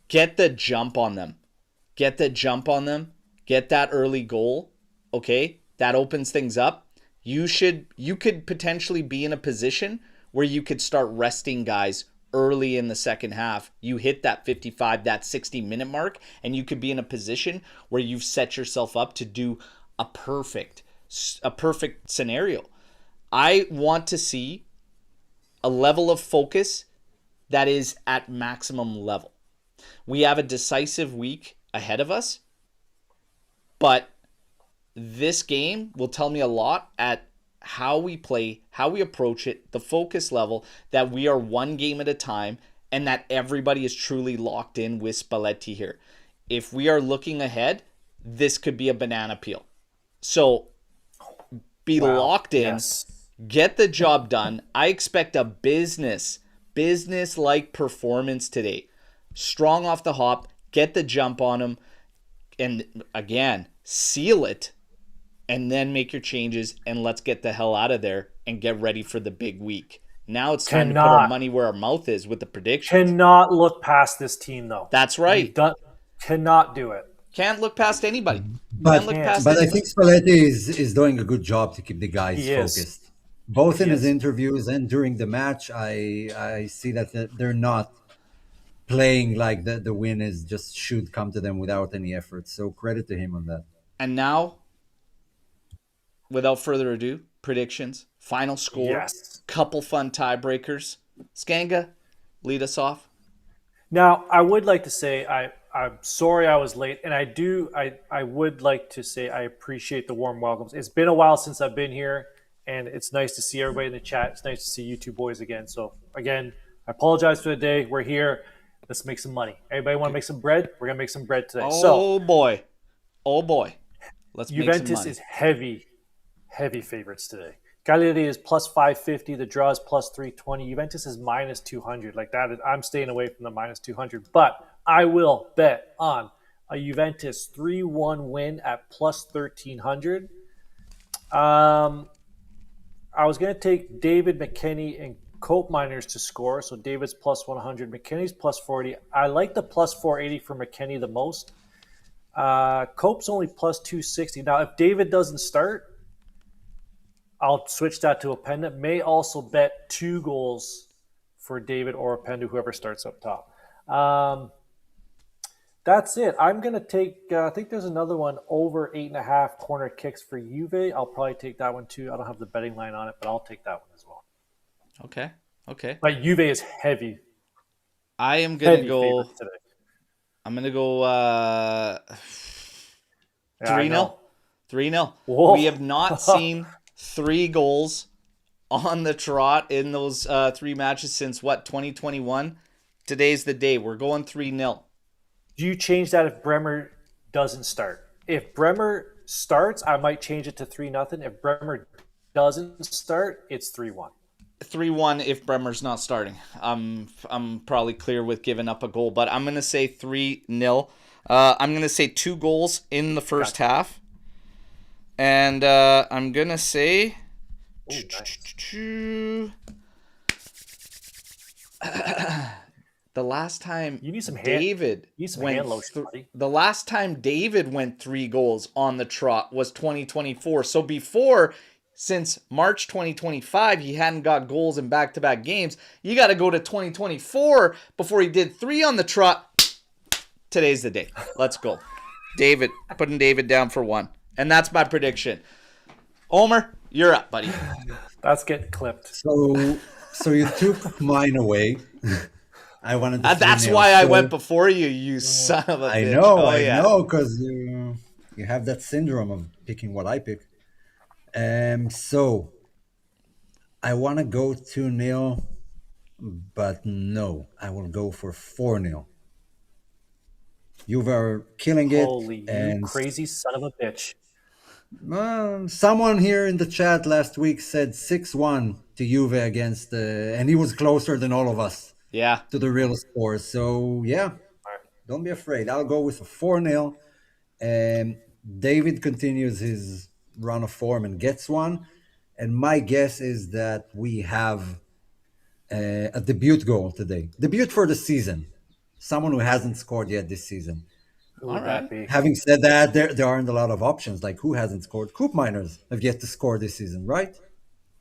Get the jump on them. Get the jump on them. Get that early goal. Okay? That opens things up. You could potentially be in a position where you could start resting guys early in the second half. You hit that 55, that 60-minute mark, and you could be in a position where you've set yourself up to do a perfect scenario. I want to see a level of focus that is at maximum level. We have a decisive week ahead of us, but this game will tell me a lot at how we play, how we approach it, the focus level, that we are one game at a time, and that everybody is truly locked in with Spalletti here. If we are looking ahead, this could be a banana peel. So be Wow. locked in, Yes. get the job done. I expect a business-like performance today. Strong off the hop, get the jump on them, and again, seal it, and then make your changes, and let's get the hell out of there and get ready for the big week. Now it's time to put our Cannot money where our mouth is with the predictions. cannot look past this team though. That's We've right. done cannot do it. Can't look past anybody. Can't But look Can't. past but I think anybody. Spalletti is doing a good job to keep the guys He is. focused. Both in He his is. interviews and during the match, I see that they're not playing like the win is just should come to them without any effort. So credit to him on that. And now, without further ado, predictions, final score, Yes. couple fun tiebreakers. Skanga, lead us off. Now, I would like to say I'm sorry I was late, and I would like to say I appreciate the warm welcomes. It's been a while since I've been here, and it's nice to see everybody in the chat. It's nice to see you two boys again. So again, I apologize for the day. We're here. Let's make some money. Everybody want to make some bread? We're gonna make some bread today. So Oh boy. Oh boy. Let's make some Juventus money. is heavy favorites today. Cagliari is plus 550. The draw is plus 320. Juventus is minus 200. Like that, I'm staying away from the minus 200. But I will bet on a Juventus 3-1 win at plus 1300. I was going to take David McKennie and Cope Miners to score. So David's plus 100. McKennie's plus 40. I like the plus 480 for McKennie the most. Cope's only plus 260. Now, if David doesn't start, I'll switch that to Openda. May also bet 2 goals for David or Openda, whoever starts up top. That's it. I'm going to take, I think there's another one over 8.5 corner kicks for Juve. I'll probably take that one too. I don't have the betting line on it, but I'll take that one as well. Okay. Okay. But Juve is heavy. I am gonna Heavy go. favorites today. I'm gonna go Yeah, I 3-0. know. 3-0. Whoa. We have not seen 3 goals on the trot in those 3 matches since what, 2021? Today's the day. We're going 3-0. Do you change that if Bremer doesn't start? If Bremer starts, I might change it to 3-0. If Bremer doesn't start, it's 3-1. 3-1 if Bremer's not starting. I'm probably clear with giving up a goal, but I'm gonna say 3-0. I'm gonna say 2 goals in the first half, and I'm gonna say. Ooh, nice. The last time You need some hand, David you need some went hand lotion, buddy. the last time David went 3 goals on the trot was 2024. So before, since March 2025, he hadn't got goals in back-to-back games. You got to go to 2024 before he did 3 on the trot. Today's the day. Let's go. David, putting David down for 1. And that's my prediction. Omer, you're up, buddy. That's getting clipped. So you took mine away. I wanted to. That's why I went before you, you son of a bitch. I know, because you have that syndrome of picking what I pick. So I want to go 2-0, but no, I will go for 4-0. You were killing it. Holy, you crazy son of a bitch. Someone here in the chat last week said 6-1 to Juve against, and he was closer than all of us. Yeah. To the real score. So, yeah, don't be afraid. I'll go with a 4-0. And David continues his run of form and gets one. And my guess is that we have a debut goal today. Debut for the season. Someone who hasn't scored yet this season. Who would that be? Having said that, there aren't a lot of options. Like, who hasn't scored? Coop Miners have yet to score this season, right?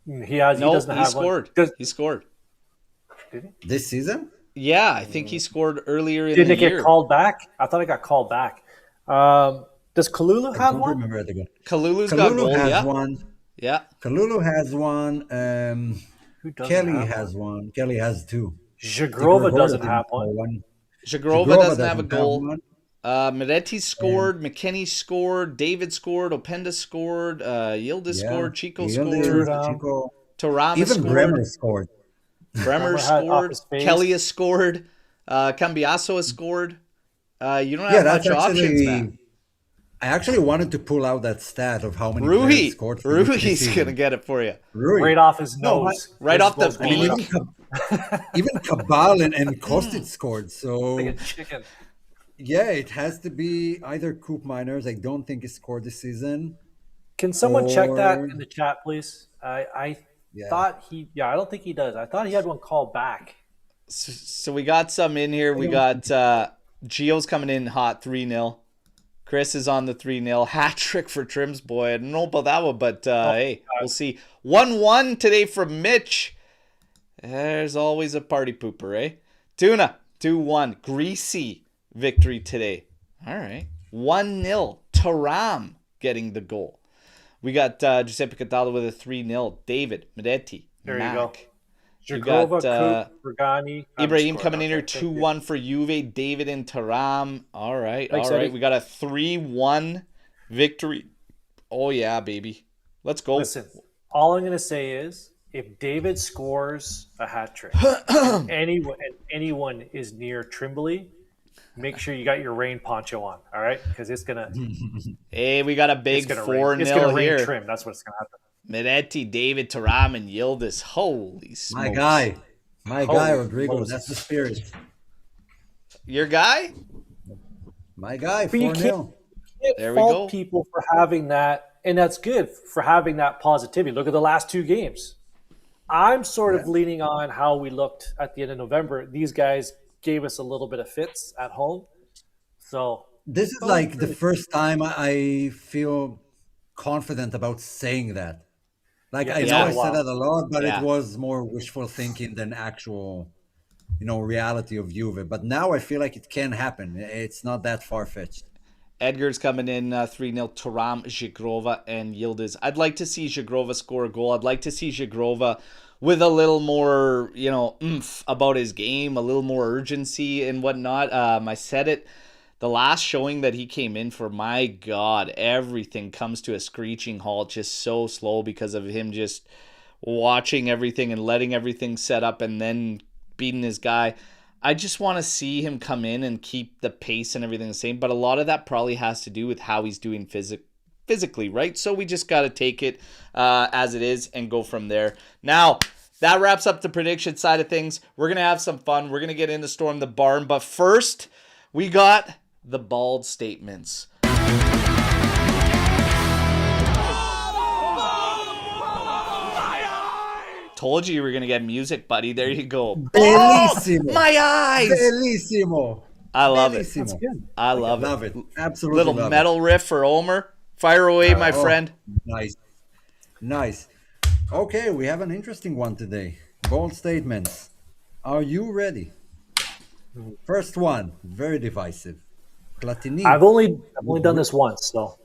He doesn't have scored. One. He scored. Did he? This season? Yeah, I think he scored earlier in Didn't the it year. get called back? I thought it got called back. Does Kalulu have one? I don't remember at the goal. Kalulu's got goal, has yeah. one. Yeah. Kalulu has one. Who doesn't Kelly have has one. Kelly has 2. Zagrova doesn't have one. Zagrova doesn't have a goal. Miretti scored. McKennie scored. David scored. Openda scored. Yildiz scored. Chico scored. Tarama even scored. Bremer scored. Bremer scored. Kelly has scored. Cambiaso has scored. You don't have much options, man. I actually wanted to pull out that stat of how many Rui. players scored. Rui's going to get it for you. Rui. Right off his nose. Right off the beak. Even Cabal and Kostic scored. So Like a chicken. yeah, it has to be either Coop Miners. I don't think he scored this season. Can someone check that in the chat, please? I thought he. Yeah, I don't think he does. I thought he had one called back. So we got some in here. We got Gio's coming in hot 3-0. Chris is on the 3-0. Hat trick for Trim's boy. I don't know about that one, but hey, we'll see. 1-1 today from Mitch. There's always a party pooper, eh? Tuna, 2-1. Greasy victory today. All right. 1-0. Taram getting the goal. We got Giuseppe Cataldo with a 3-0. David, Medetti, There Mac. you go. You got Jagrova, Regani, Ibrahim coming in here 2-1 for Juve. David and Taram. All right. All right. We got a 3-1 victory. Oh, yeah, baby. Let's go. Listen, all I'm going to say is if David scores a hat trick and anyone is near Trimbley, make sure you got your rain poncho on, all right? Because it's going to... Hey, we got a big 4-0 It's going to here. rain Trim. That's what's going to happen. Medetti, David, Taram, and Yildiz. Holy smokes. My guy, Rodrigo. That's the spirit. Your guy? My guy, But you 4-0. There we fault go. people for having that, and that's good for having that positivity. Look at the last 2 games. I'm sort of leaning on how we looked at the end of November. These guys gave us a little bit of fits at home. So This is like the first time I feel confident about saying that. Like, I know I said that a lot, but it was more wishful thinking than actual, reality of Juve. But now I feel like it can happen. It's not that far-fetched. Edgar's coming in 3-0. Taram, Zagrova, and Yildiz. I'd like to see Zagrova score a goal. I'd like to see Zagrova with a little more, oomph about his game, a little more urgency and whatnot. I said it the last showing that he came in for. My God, everything comes to a screeching halt, just so slow because of him just watching everything and letting everything set up and then beating his guy. I just want to see him come in and keep the pace and everything the same. But a lot of that probably has to do with how he's doing physically, right? So we just got to take it as it is and go from there. Now, that wraps up the prediction side of things. We're going to have some fun. We're going to get into Storm the Barn. But first, we got the bald statements. Told you were going to get music, buddy. There you go. Bellissimo. Oh, my eyes. Bellissimo. I love it. That's good. I love Love it. Absolutely Little love metal riff for Omer. Fire away, my Oh, friend. Nice. Nice. Okay, we have an interesting one today. Bold statements. Are you ready? First one, very divisive. Platini. I've only done this once, so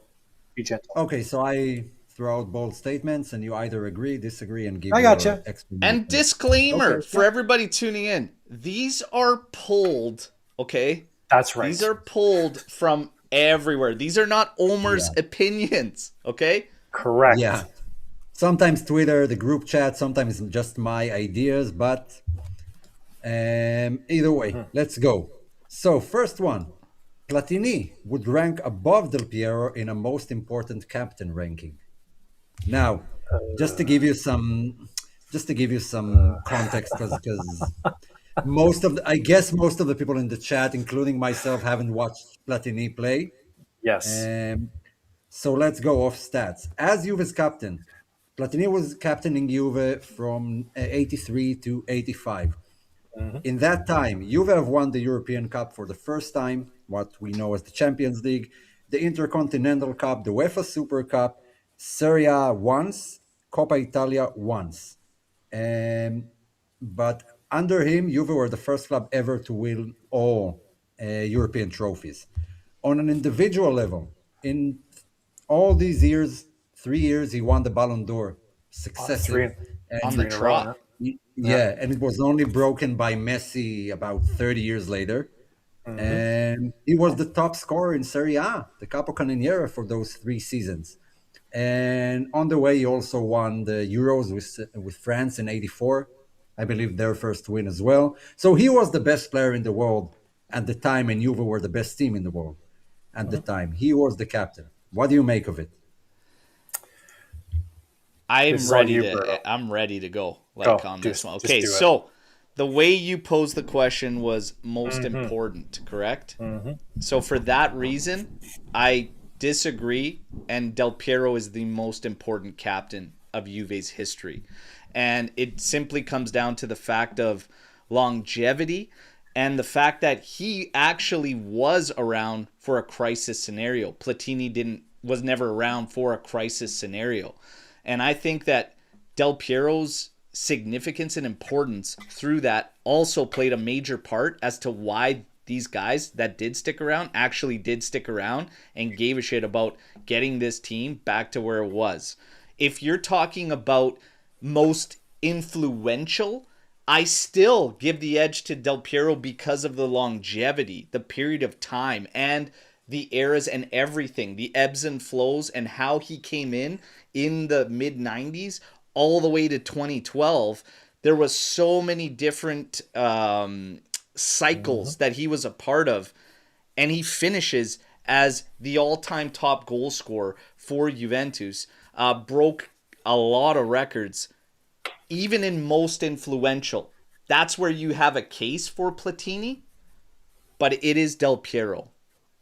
be gentle. Okay, so I throw out bold statements and you either agree, disagree, and give I your gotcha. explanation. And disclaimer Okay, for everybody tuning in. These are pulled, okay? That's right. These are pulled from everywhere. These are not Omer's opinions, okay? correct. Yeah. Sometimes Twitter, the group chat, sometimes just my ideas, but either way, let's go. So, first one, Platini would rank above Del Piero in a most important captain ranking. Now, just to give you some context, because I guess most of the people in the chat, including myself, haven't watched Platini play. Yes. So let's go off stats. As Juve's captain, Platini was captaining Juve from 83 to 85. In that time, Juve have won the European Cup for the first time, what we know as the Champions League, the Intercontinental Cup, the UEFA Super Cup, Serie A once, Coppa Italia once. But under him, Juve were the first club ever to win all European trophies. On an individual level, in all these years, 3 years, he won the Ballon d'Or, successive. On the trot. Yeah, and it was only broken by Messi about 30 years later. And he was the top scorer in Serie A, the Capo Cannoniere, for those 3 seasons. And on the way, he also won the Euros with France in '84. I believe their first win as well. So he was the best player in the world at the time, and Juve were the best team in the world at the time. He was the captain. What do you make of it? I'm ready to go on this one. Okay, so the way you posed the question was most important, correct? So for that reason, I disagree, and Del Piero is the most important captain of Juve's history. And it simply comes down to the fact of longevity and the fact that he actually was around for a crisis scenario. Platini was never around for a crisis scenario. And I think that Del Piero's significance and importance through that also played a major part as to why these guys that did stick around actually did stick around and gave a shit about getting this team back to where it was. If you're talking about most influential, I still give the edge to Del Piero because of the longevity, the period of time, and the eras and everything, the ebbs and flows, and how he came in the mid-90s all the way to 2012. There was so many different cycles that he was a part of, and he finishes as the all-time top goal scorer for Juventus, broke a lot of records, even in most influential. That's where you have a case for Platini, but it is Del Piero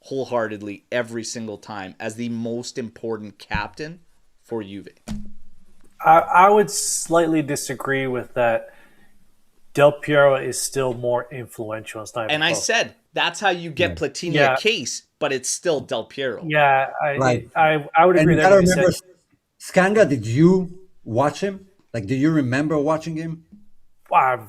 wholeheartedly every single time as the most important captain for Juve. I would slightly disagree with that. Del Piero is still more influential. It's not even And I close. said that's how you get Platini a case, but it's still Del Piero. Yeah, Right. I would agree And with I everything you remember, said. Skanga, did you watch him? Like, do you remember watching him?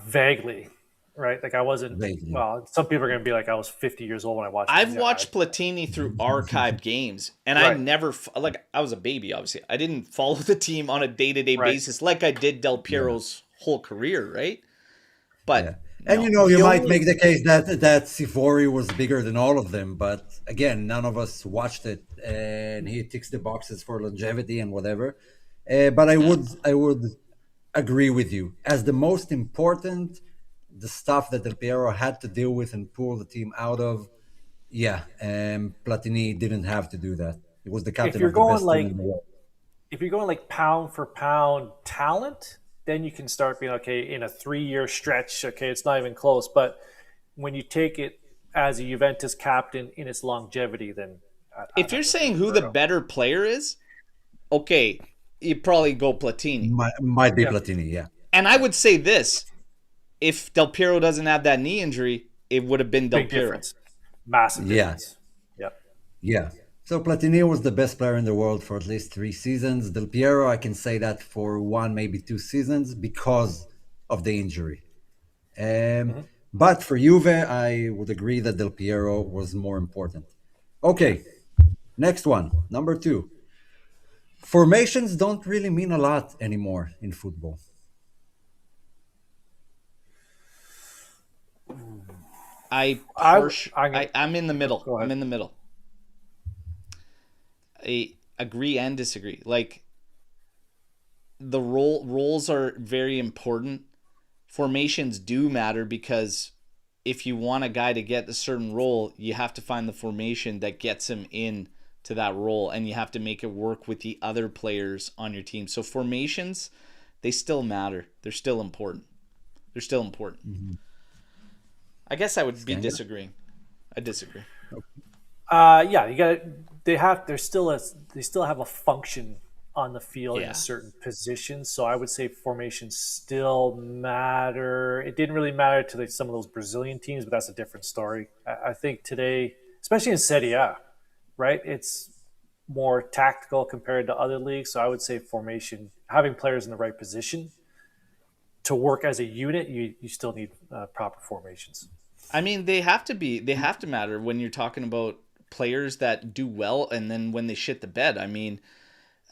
Vaguely, right? Like I wasn't. Vaguely. Well, some people are going to be like, I was 50 years old when I watched. I've watched Platini through archived games, and I Right. never, I was a baby, obviously. I didn't follow the team on a day-to-day Right. basis like I did Del Piero's whole career, right? But Yeah. And you the might only- make the case that Sivori was bigger than all of them, but again, none of us watched it, and he ticks the boxes for longevity and whatever. But I would agree with you as the most important. the stuff that Del Piero had to deal with and pull the team out of, yeah, Platini didn't have to do that. He was the If captain you're of the going best team in like the world. if you're going like pound for pound talent, then you can start being okay in a 3 year stretch. Okay, it's not even close. But when you take it as a Juventus captain in its longevity, then I'd If have you're to say saying who the Roberto. better player is, okay, you probably go Platini. Might be Yeah, Platini, yeah. And I would say this: if Del Piero doesn't have that knee injury, it would have been Del big Piero. difference, massive Yeah, difference. Yep. yeah. So Platini was the best player in the world for at least 3 seasons. Del Piero, I can say that for one, maybe 2 seasons because of the injury. Um, Mhm. but for Juve, I would agree that Del Piero was more important. Okay, next one, number 2. Formations don't really mean a lot anymore in football. I'm in the middle. Go I'm ahead. in the middle. I agree and disagree. Like the roles are very important. Formations do matter because if you want a guy to get a certain role, you have to find the formation that gets him in to that role, and you have to make it work with the other players on your team. So formations, they still matter. They're still important. They're still important. Mm-hmm. I guess I would be Scania? disagreeing. I disagree. Yeah, you got. They have. There's still a. They still have a function on the field in a Yeah. certain position. So I would say formations still matter. It didn't really matter to some of those Brazilian teams, but that's a different story. I think today, especially in Serie A, right? It's more tactical compared to other leagues. So I would say formation, having players in the right position to work as a unit, you still need proper formations. I mean, they have to matter when you're talking about players that do well and then when they shit the bed. I mean,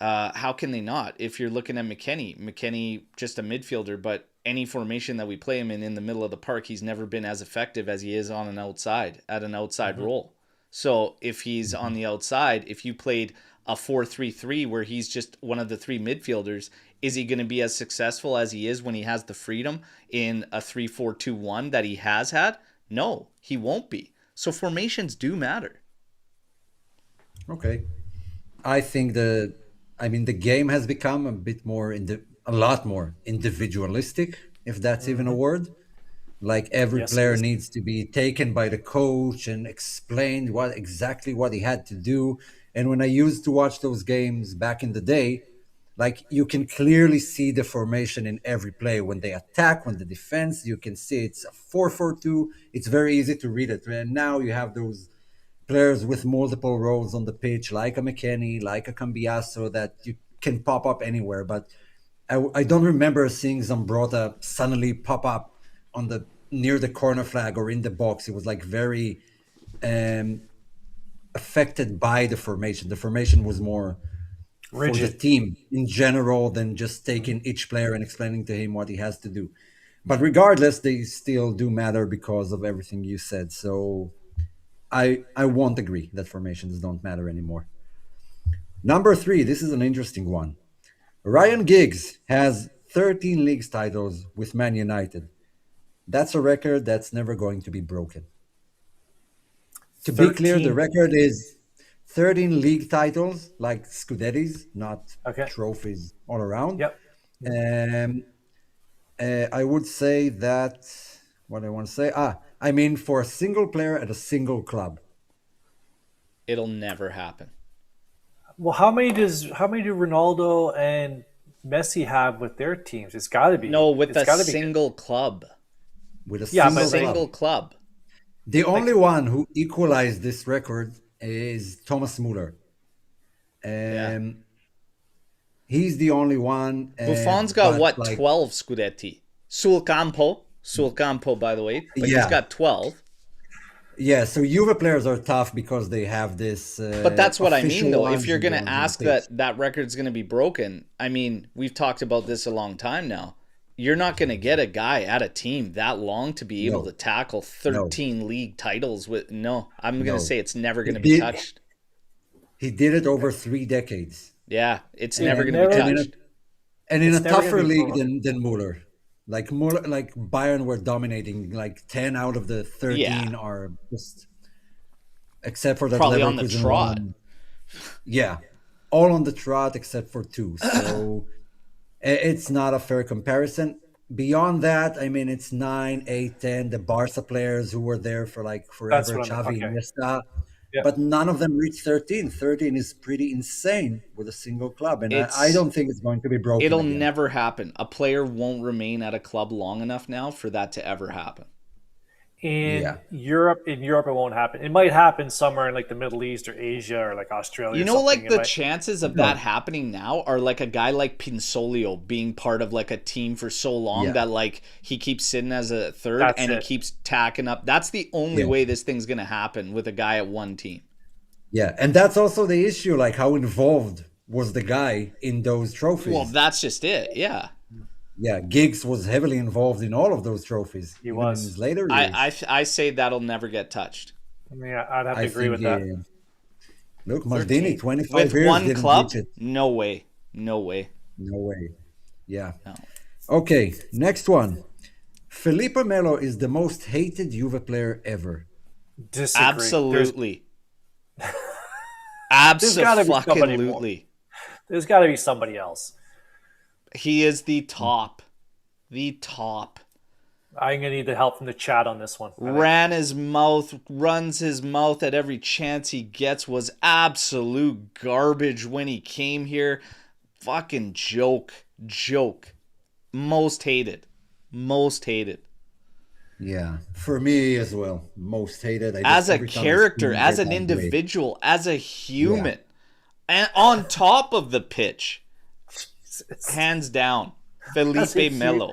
how can they not? If you're looking at McKennie just a midfielder, but any formation that we play him in the middle of the park, he's never been as effective as he is on an outside, at an outside Mm-hmm. role. So if he's on the outside, if you played a 4-3-3 where he's just one of the three midfielders, is he going to be as successful as he is when he has the freedom in a 3-4-2-1 that he has had? No, he won't be. So formations do matter. Okay. I think the game has become a bit more a lot more individualistic, if that's even a Mm-hmm. word. Like every Yes, it player is. needs to be taken by the coach and explained what he had to do. And when I used to watch those games back in the day, like you can clearly see the formation in every play. When they attack, when the defense, you can see it's a 4-4-2. It's very easy to read it. And now you have those players with multiple roles on the pitch, like a McKennie, like a Cambiaso, that you can pop up anywhere. But I don't remember seeing Zambrotta suddenly pop up on the near the corner flag or in the box. It was like very um, affected by the formation. The formation was more for the Rigid. team in general than just taking each player and explaining to him what he has to do. But regardless, they still do matter because of everything you said. So I won't agree that formations don't matter anymore. Number 3, this is an interesting one. Ryan Giggs has 13 leagues titles with Man United. That's a record that's never going to be broken. To be clear, the 13. record is 13 league titles, like Scudettis, not Okay. trophies all around. Yep. Um, I would say that, what I want to say, I mean for a single player at a single club. It'll never happen. Well, how many do Ronaldo and Messi have with their teams? It's got to be. No, with It's a got to be. single club. With a Yeah, A but single like, club. single club. The like only one who equalized this record is Thomas Muller. Yeah. He's the only one, Buffon's got but what, like, 12 Scudetti? Sul Campo, by the way, but he's yeah, got 12. yeah. So Juve players are tough because they have this But that's what I mean, official though. If ones you're and the going to ones on the ask pitch. that record's going to be broken, I mean, we've talked about this a long time now. You're not going to get a guy at a team that long to be able to No, tackle no, 13 league titles with. No, I'm going to no. say it's never He going to be did. touched. He did it over 3 decades, Yeah, it's it never and going to be never. and in a touched. and in a It's never going to tougher be league broken. than Muller. Like more like Bayern were dominating. Like 10 out of the Yeah, 13 are just, except for that probably on the Leverkusen trot. one. Yeah, all on the trot except for two. So it's not a fair comparison. Beyond that, I mean, it's 9, 8, 10. The Barca players who were there for like That's forever, what I mean. Xavi, Okay. Iniesta, Yeah. but none of them reached 13. 13 is pretty insane with a single club, and I It's don't think it's going to be broken it'll again. never happen. A player won't remain at a club long enough now for that to ever happen. Yeah, In Europe, it won't happen. It might happen somewhere in like the Middle East or Asia or like Australia You or know, something. like It the might. chances of that no, happening now are like a guy like Pinsolio being part of like a team for so long yeah, that like he keeps sitting as a third That's and he it. keeps tacking up. That's the only yeah, way this thing's gonna happen with a guy at one team. yeah, and that's also the issue. Like, how involved was the guy in those Well, trophies? that's just it. Yeah. Yeah, Giggs was heavily involved in all of those trophies, He even in was. his later I years. I, I say that'll never get touched. Yeah, I'd have to I agree think, with that. look, Maldini, 13 25 with years, one didn't club? reach it. No way. No way. No way. Yeah. No. Okay, next one. Felipe Melo is the most hated Juve player ever. Disagree. Absolutely. There's got to be somebody more. Absolutely. There's got to be somebody else. He is the top. The top. I'm gonna need the help from the chat on this one. Runs his mouth at every chance he gets, was absolute garbage when he came here. Fucking joke. Joke. Most hated. Most hated. Yeah, for me as well. Most hated. As a Every time I see character, him, as get an angry. individual, as a Yeah, human, and on top of the pitch, It's- hands down, as a Felipe Melo.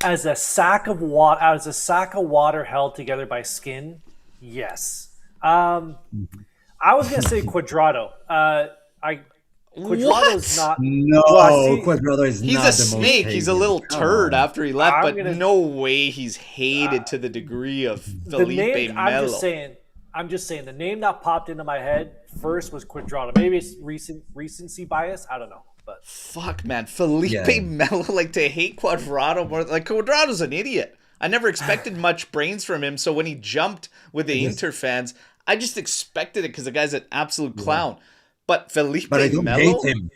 as a sack of water held together by skin. Yes. I was gonna say Quadrado. Quadrado's What? not. no, Well, see, Quadrado is He's not a the most snake. He's a hated. little Come turd on. after he left, I'm but gonna no way he's hated to the degree of the Felipe name. Melo. I'm just saying. The name that popped into my head first was Quadrado. Maybe it's recency bias. I don't know, but Fuck, man. Felipe Yeah. Melo, like to hate Quadrado more. Like, Quadrado's an idiot. I never expected much brains from him, so when he jumped with the Inter fans, I just expected it because the guy's an absolute clown. But Felipe But I don't Melo, hate him.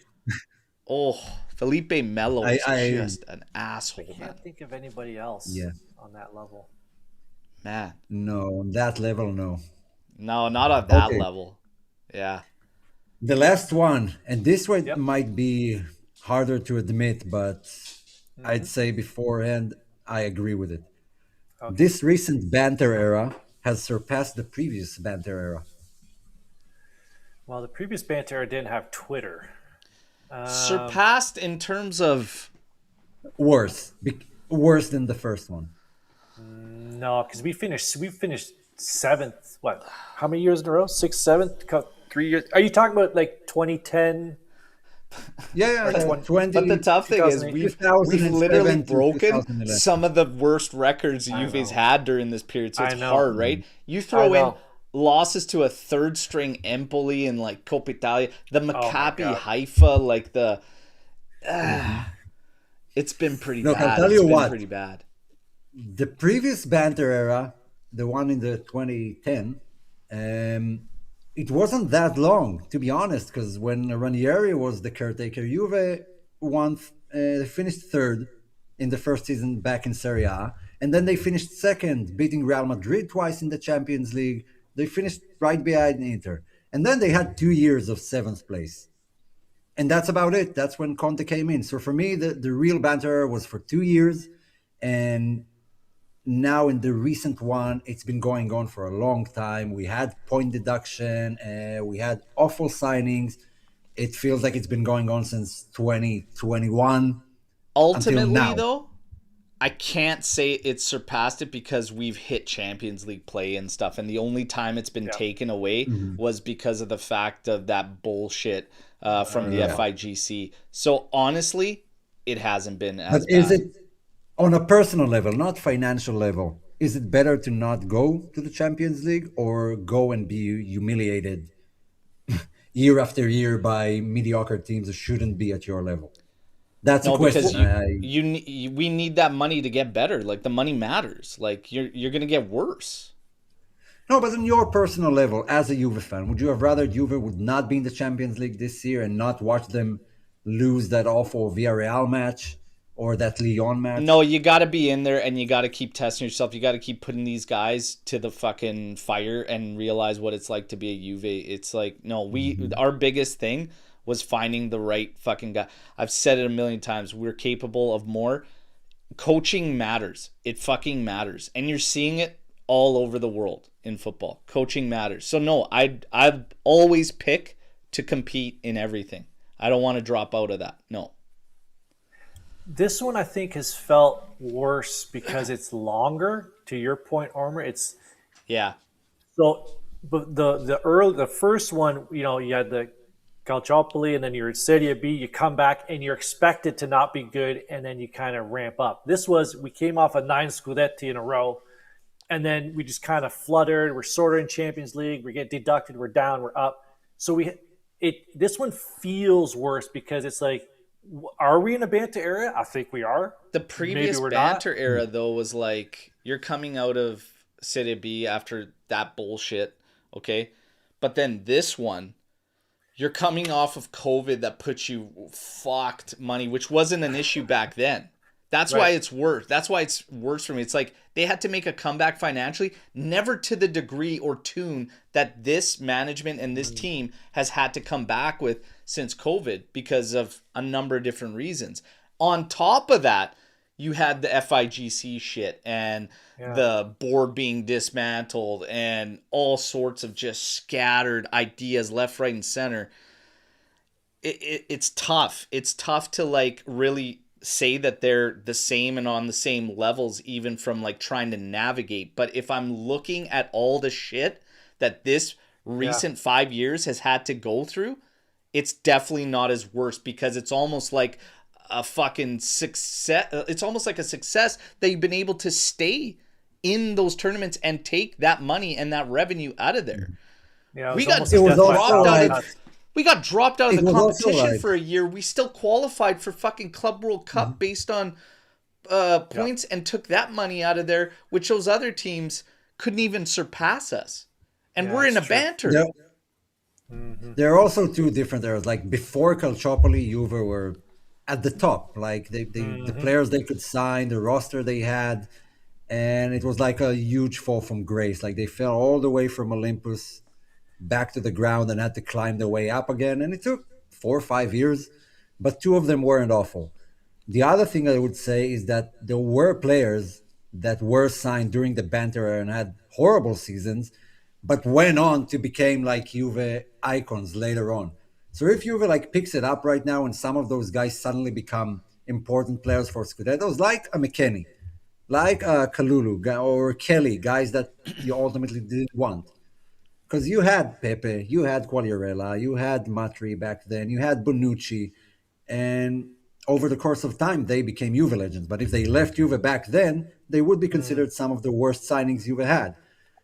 oh, Felipe Melo is I just an asshole, man. can't think of anybody else Yeah. on that level. Man, No, on that level, no. no, not on that Okay. level. Yeah. The last one, and this one Yep. might be harder to admit, but I'd say beforehand, I agree with it. Okay. This recent banter era has surpassed the previous banter era. Well, the previous banter didn't have Twitter. Surpassed in terms of Worse. Worse than the first one. No, because we finished seventh. What? How many years in a row? Sixth, seventh, 3 years. Are you talking about like 2010? Yeah, That's one- 20. But the tough thing is 2008, we've 2007 literally to broken 2011. some of the worst records Juve's know. had during this period. So I it's know. hard, right? You throw in know. losses to a third string Empoli and like Coppa Italia, the Maccabi God. Haifa, like the it's been pretty Look, I'll bad. tell It's you been what. pretty bad. The previous banter era, the one in the 2010, it wasn't that long, to be honest, because when Ranieri was the caretaker, Juve finished third in the first season back in Serie A, and then they finished second, beating Real Madrid twice in the Champions League. They finished right behind Inter. And then they had 2 years of seventh place. And that's about it. That's when Conte came in. So for me, the real banter was for 2 years. And now in the recent one, it's been going on for a long time. We had point deduction. We had awful signings. It feels like it's been going on since 2021. Ultimately, now. though, I can't say it surpassed it because we've hit Champions League play and stuff, and the only time it's been taken away was because of the fact of that bullshit from the FIGC. So honestly, it hasn't been as But is bad. it on a personal level, not financial level? Is it better to not go to the Champions League or go and be humiliated year after year by mediocre teams that shouldn't be at your level? That's a No, because question. we need that money to get better. Like the money matters. Like you're gonna get worse. No, but on your personal level, as a Juve fan, would you have rather Juve would not be in the Champions League this year and not watch them lose that awful Villarreal match or that Lyon No, match? you got to be in there and you got to keep testing yourself. You got to keep putting these guys to the fucking fire and realize what it's like to be a Juve. It's like, no, our biggest thing was finding the right fucking guy. I've said it a million times. We're capable of more. Coaching matters. It fucking matters. And you're seeing it all over the world in football. Coaching matters. So no, I'd always pick to compete in everything. I don't want to drop out of that. No. This one I think has felt worse because it's longer. To your point, Armor, it's Yeah. so. But the first one, you had the Calciopoli, and then you're at Serie B. You come back and you're expected to not be good, and then you kind of ramp up. We came off of 9 Scudetti in a row, and then we just kind of fluttered. We're sort of in Champions League. We get deducted. We're down. We're up. So this one feels worse because it's like, are we in a banter era? I think we are. The previous Maybe we're banter not. era, though, was like you're coming out of Serie B after that bullshit, okay? But then this one, you're coming off of COVID that puts you fucked money, which wasn't an issue back then. That's why Right. it's worse. That's why it's worse for me. It's like they had to make a comeback financially, never to the degree or tune that this management and this team has had to come back with since COVID because of a number of different reasons. On top of that, you had the FIGC shit and Yeah. the board being dismantled and all sorts of just scattered ideas left, right, and center. It's tough. It's tough to like really say that they're the same and on the same levels, even from like trying to navigate. But if I'm looking at all the shit that this recent 5 years has had to go through, it's definitely not as worse because it's almost like a fucking success. It's almost like a success that you've been able to stay in those tournaments and take that money and that revenue out of there. Yeah, We it was got almost a It was death by also dropped out like of we got dropped out of it the was also competition like for a year. We still qualified for fucking Club World Cup based on points and took that money out of there, which those other teams couldn't even surpass us. And Yeah, we're in a it's true. banter. there, there are also two different eras. Like before Calciopoli, Juve were at the top. Like the players they could sign, the roster they had, and it was like a huge fall from grace. Like they fell all the way from Olympus back to the ground and had to climb their way up again. And it took 4 or 5 years, but two of them weren't awful. The other thing I would say is that there were players that were signed during the banter era and had horrible seasons, but went on to become like Juve icons later on. So if Juve like picks it up right now and some of those guys suddenly become important players for Scudettos, like a McKennie, like a Kalulu or Kelly, guys that you ultimately didn't want. Because you had Pepe, you had Quagliarella, you had Matri back then, you had Bonucci, and over the course of time, they became Juve legends. But if they left Juve back then, they would be considered some of the worst signings Juve had.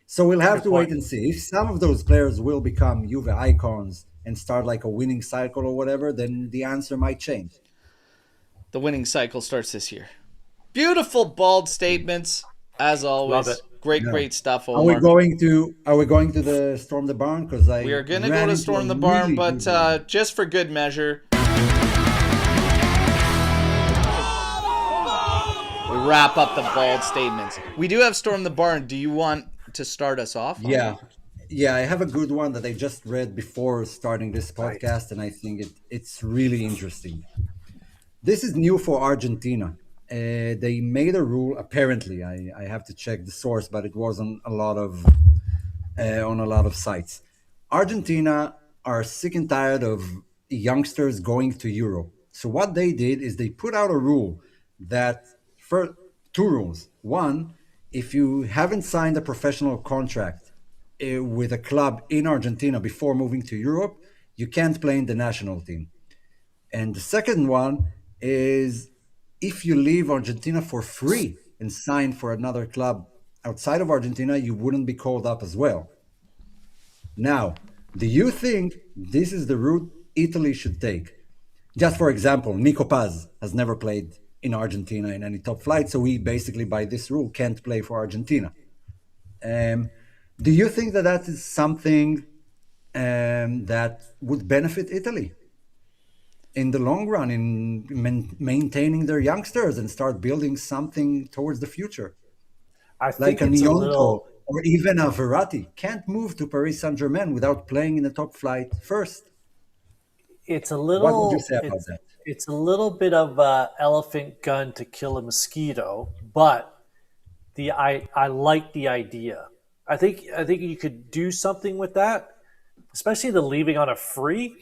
So we'll have Good to wait point. and see. If some of those players will become Juve icons and start like a winning cycle or whatever, then the answer might change. The winning cycle starts this year. Beautiful bald statements, as always. Love it. Great, Yeah. great stuff, Are we Omar. going to the Storm the Barn? Because I We are gonna ran go to into Storm a the Barn, really but good one. just for good measure, we wrap up the bald statements. We do have Storm the Barn. Do you want to start us off on Yeah. it? Yeah, I have a good one that I just read before starting this podcast, and I think it's really interesting. This is new for Argentina. They made a rule. Apparently, I have to check the source, but it was on a lot of sites. Argentina are sick and tired of youngsters going to Europe. So what they did is they put out a rule that for two rules. One, if you haven't signed a professional contract with a club in Argentina before moving to Europe, you can't play in the national team. And the second one is if you leave Argentina for free and sign for another club outside of Argentina, you wouldn't be called up as well. Now, do you think this is the route Italy should take? Just for example, Nico Paz has never played in Argentina in any top flight, so he basically, by this rule, can't play for Argentina. Um, do you think that that is something that would benefit Italy in the long run in maintaining their youngsters and start building something towards the future? I Like think a it's a Nionto little. or even a Verratti can't move to Paris Saint-Germain without playing in the top flight first. It's a What would you little. say about that? It's a little bit of a elephant gun to kill a mosquito, but I like the idea. I think you could do something with that, especially the leaving on a free.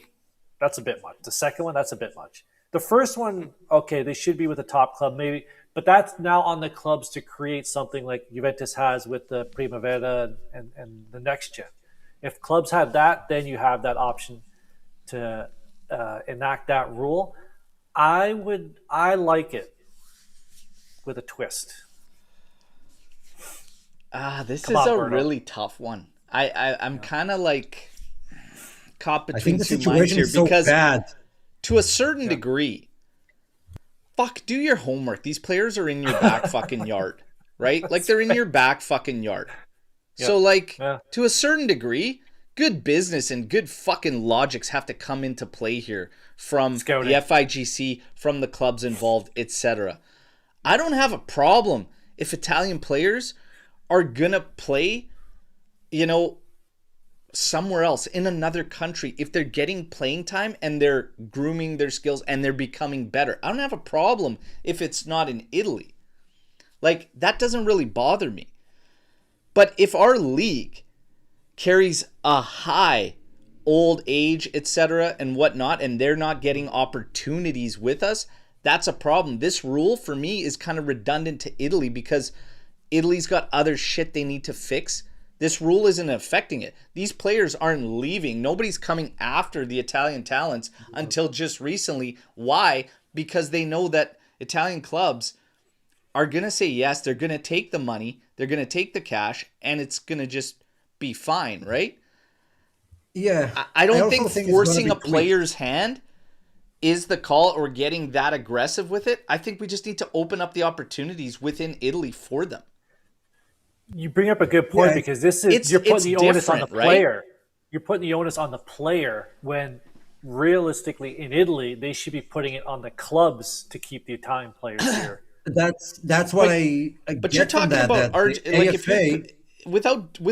That's a bit much. The second one, that's a bit much. The first one, okay, they should be with a top club, maybe, but that's now on the clubs to create something like Juventus has with the Primavera and the next gen. If clubs have that, then you have that option to enact that rule. I like it with a twist. This Come is on, a Berto. really tough one. I'm kind of like caught I think between the two minds situation here is so because bad. to a certain degree, fuck, do your homework. These players are in your back fucking yard, right? Like they're in your back fucking yard. Yeah. So like Yeah. to a certain degree, good business and good fucking logics have to come into play here from Scouting. the FIGC, from the clubs involved, etc. I don't have a problem if Italian players are gonna play, you know, somewhere else in another country if they're getting playing time and they're grooming their skills and they're becoming better. I don't have a problem if it's not in Italy. Like that doesn't really bother me. But if our league carries a high old age, etc., and whatnot, and they're not getting opportunities with us, that's a problem. This rule for me is kind of redundant to Italy because Italy's got other shit they need to fix. This rule isn't affecting it. These players aren't leaving. Nobody's coming after the Italian talents until just recently. Why? Because they know that Italian clubs are going to say yes. They're going to take the money. They're going to take the cash, and it's going to just be fine, right? Yeah, I don't also think think it's going to forcing be a tweaked. player's hand is the call or getting that aggressive with it. I think we just need to open up the opportunities within Italy for them. You bring up a good point Yeah, because this is you're putting the onus on the different, right? player. You're putting the onus on the player when realistically in Italy they should be putting it on the clubs to keep the Italian players here. That's what I But you're get from talking that. about That the like if AFA, you're with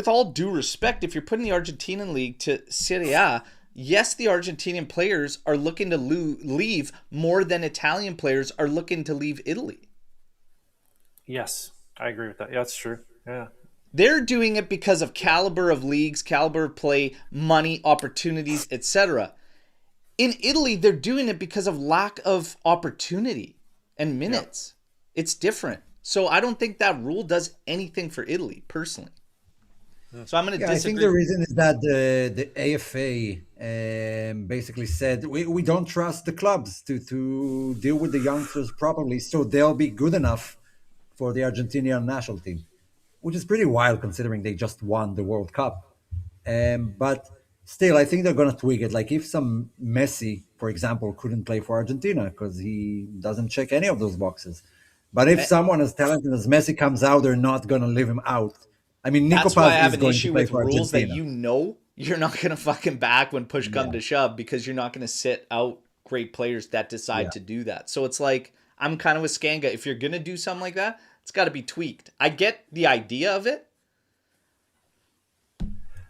all due respect, if you're putting the Argentinian league to Serie A, yes, the Argentinian players are looking to leave more than Italian players are looking to leave Italy. Yes, I agree with that. Yeah, that's true. Yeah. They're doing it because of caliber of leagues, caliber of play, money, opportunities, etc. In Italy, they're doing it because of lack of opportunity and minutes. It's different. So I don't think that rule does anything for Italy, personally. So I'm going to yeah, I think disagree. the reason is that the AFA basically said we don't trust the clubs to deal with the youngsters properly, so they'll be good enough for the Argentinian national team, which is pretty wild considering they just won the World Cup. But still, I think they're going to tweak it. Like if some Messi, for example, couldn't play for Argentina because he doesn't check any of those boxes. But if Eh, someone as talented as Messi comes out, they're not going to leave him out. I mean, Nico That's why I Paz have is an going to issue play with for rules that Argentina. you know you're not going to fucking back when push come Yeah, to shove because you're not going to sit out great players that decide yeah. to do that. So it's like, I'm kind of with Skanga. If you're going to do something like that, it's got to be tweaked. I get the idea of it.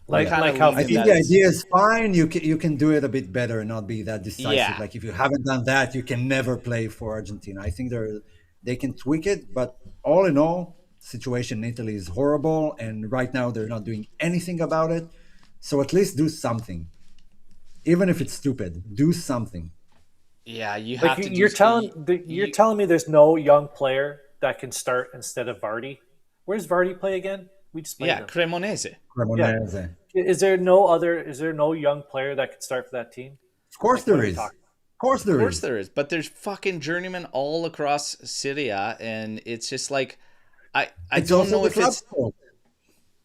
I'm Like Yeah. kind like of how I leaning think that the it's, idea is fine. You can do it a bit better and not be that decisive. yeah. Like if you haven't done that, you can never play for Argentina. I think they can tweak it, but all in all, situation in Italy is horrible, and right now they're not doing anything about it. So at least do something, even if it's stupid. Do something. Yeah, you like have to do. you're telling me there's no young player that can start instead of Vardy. Where's Vardy play again? We just played Yeah, him. Cremonese. Yeah. Cremonese. Is there no young player that could start for that team? Of course Like what there are we is. talking? Of course Of there course is. there is, but there's fucking journeymen all across Syria, and it's just like I It's don't also know the if club's fault.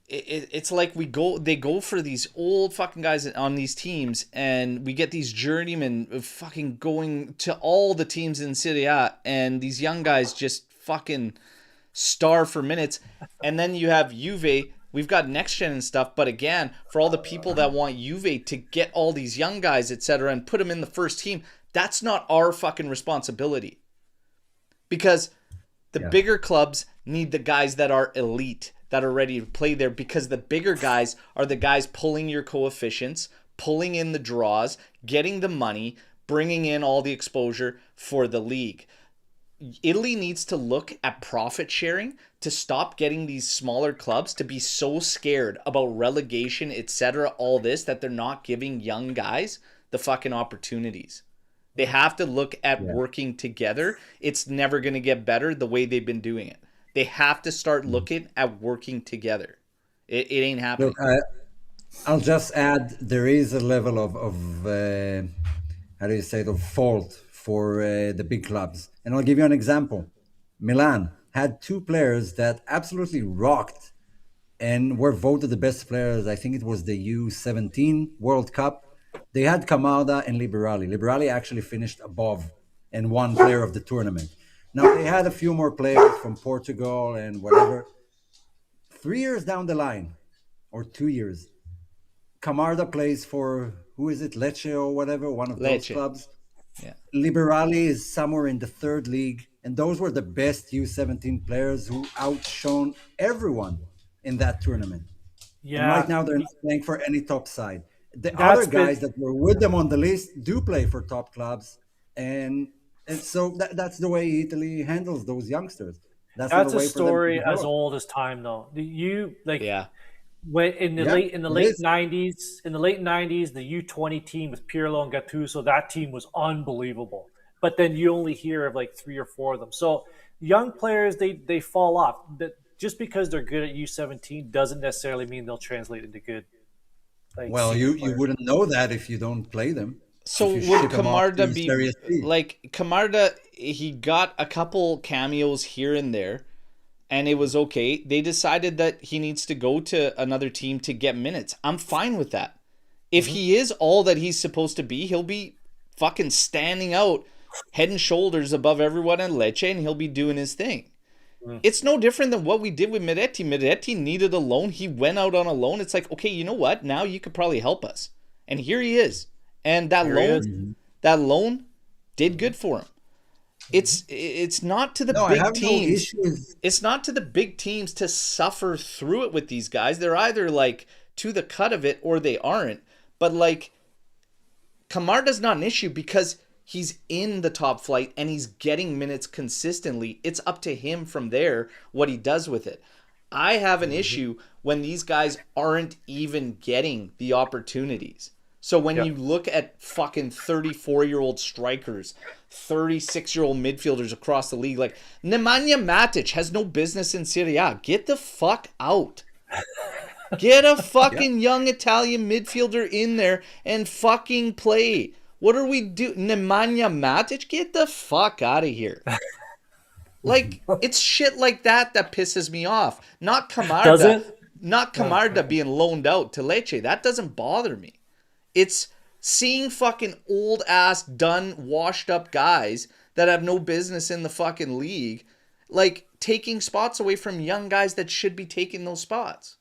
it's like they go for these old fucking guys on these teams, and we get these journeymen fucking going to all the teams in Serie A, and these young guys just fucking starve for minutes. And then you have Juve. We've got next gen and stuff, but again, for all the people that want Juve to get all these young guys, etc., and put them in the first team, that's not our fucking responsibility. Because the bigger clubs need the guys that are elite, that are ready to play there, because the bigger guys are the guys pulling your coefficients, pulling in the draws, getting the money, bringing in all the exposure for the league. Italy needs to look at profit sharing to stop getting these smaller clubs to be so scared about relegation, etc., all this, that they're not giving young guys the fucking opportunities. They have to look at working together. It's never going to get better the way they've been doing it. They have to start looking at working together. It ain't happening. Look, I'll just add, there is a level of how do you say it, of fault for the big clubs. And I'll give you an example. Milan had two players that absolutely rocked and were voted the best players. I think it was the U17 World Cup. They had Kamada and Liberali. Liberali actually finished above and won player of the tournament. Now, they had a few more players from Portugal and whatever. 3 years down the line, or 2 years, Camarda plays for, who is it, Lecce or whatever, one of those clubs. Yeah. Liberali is somewhere in the third league. And those were the best U17 players who outshone everyone in that tournament. Yeah. And right now, they're not playing for any top side. The other guys that were with them on the list do play for top clubs. And so that's the way Italy handles those youngsters. That's a story as old as time, though. When in the late '90s, the U20 team with Pirlo and Gattuso, that team was unbelievable. But then you only hear of like 3 or 4 of them. So young players, they fall off. Just because they're good at U17 doesn't necessarily mean they'll translate into good. Well, you wouldn't know that if you don't play them. So would Camarda be like Camarda? He got a couple cameos here and there, and it was okay. They decided that he needs to go to another team to get minutes. I'm fine with that. If he is all that he's supposed to be, he'll be fucking standing out head and shoulders above everyone in Lecce, and he'll be doing his thing. It's no different than what we did with Miretti. Miretti needed a loan. He went out on a loan. It's like, okay, you know what? Now you could probably help us. And here he is. And that loan did good for him. It's not to the big teams. It's not to the big teams to suffer through it with these guys. They're either like to the cut of it or they aren't. But like Camarda's not an issue because he's in the top flight and he's getting minutes consistently. It's up to him from there what he does with it. I have an issue when these guys aren't even getting the opportunities. So when you look at fucking 34-year-old strikers, 36-year-old midfielders across the league, like Nemanja Matic has no business in Serie A. Get the fuck out. Get a fucking young Italian midfielder in there and fucking play. What are we doing? Nemanja Matic? Get the fuck out of here. Like, it's shit like that pisses me off. Not Camarda. Does it? Not Camarda being loaned out to Lecce. That doesn't bother me. It's seeing fucking old-ass, done, washed-up guys that have no business in the fucking league, like, taking spots away from young guys that should be taking those spots.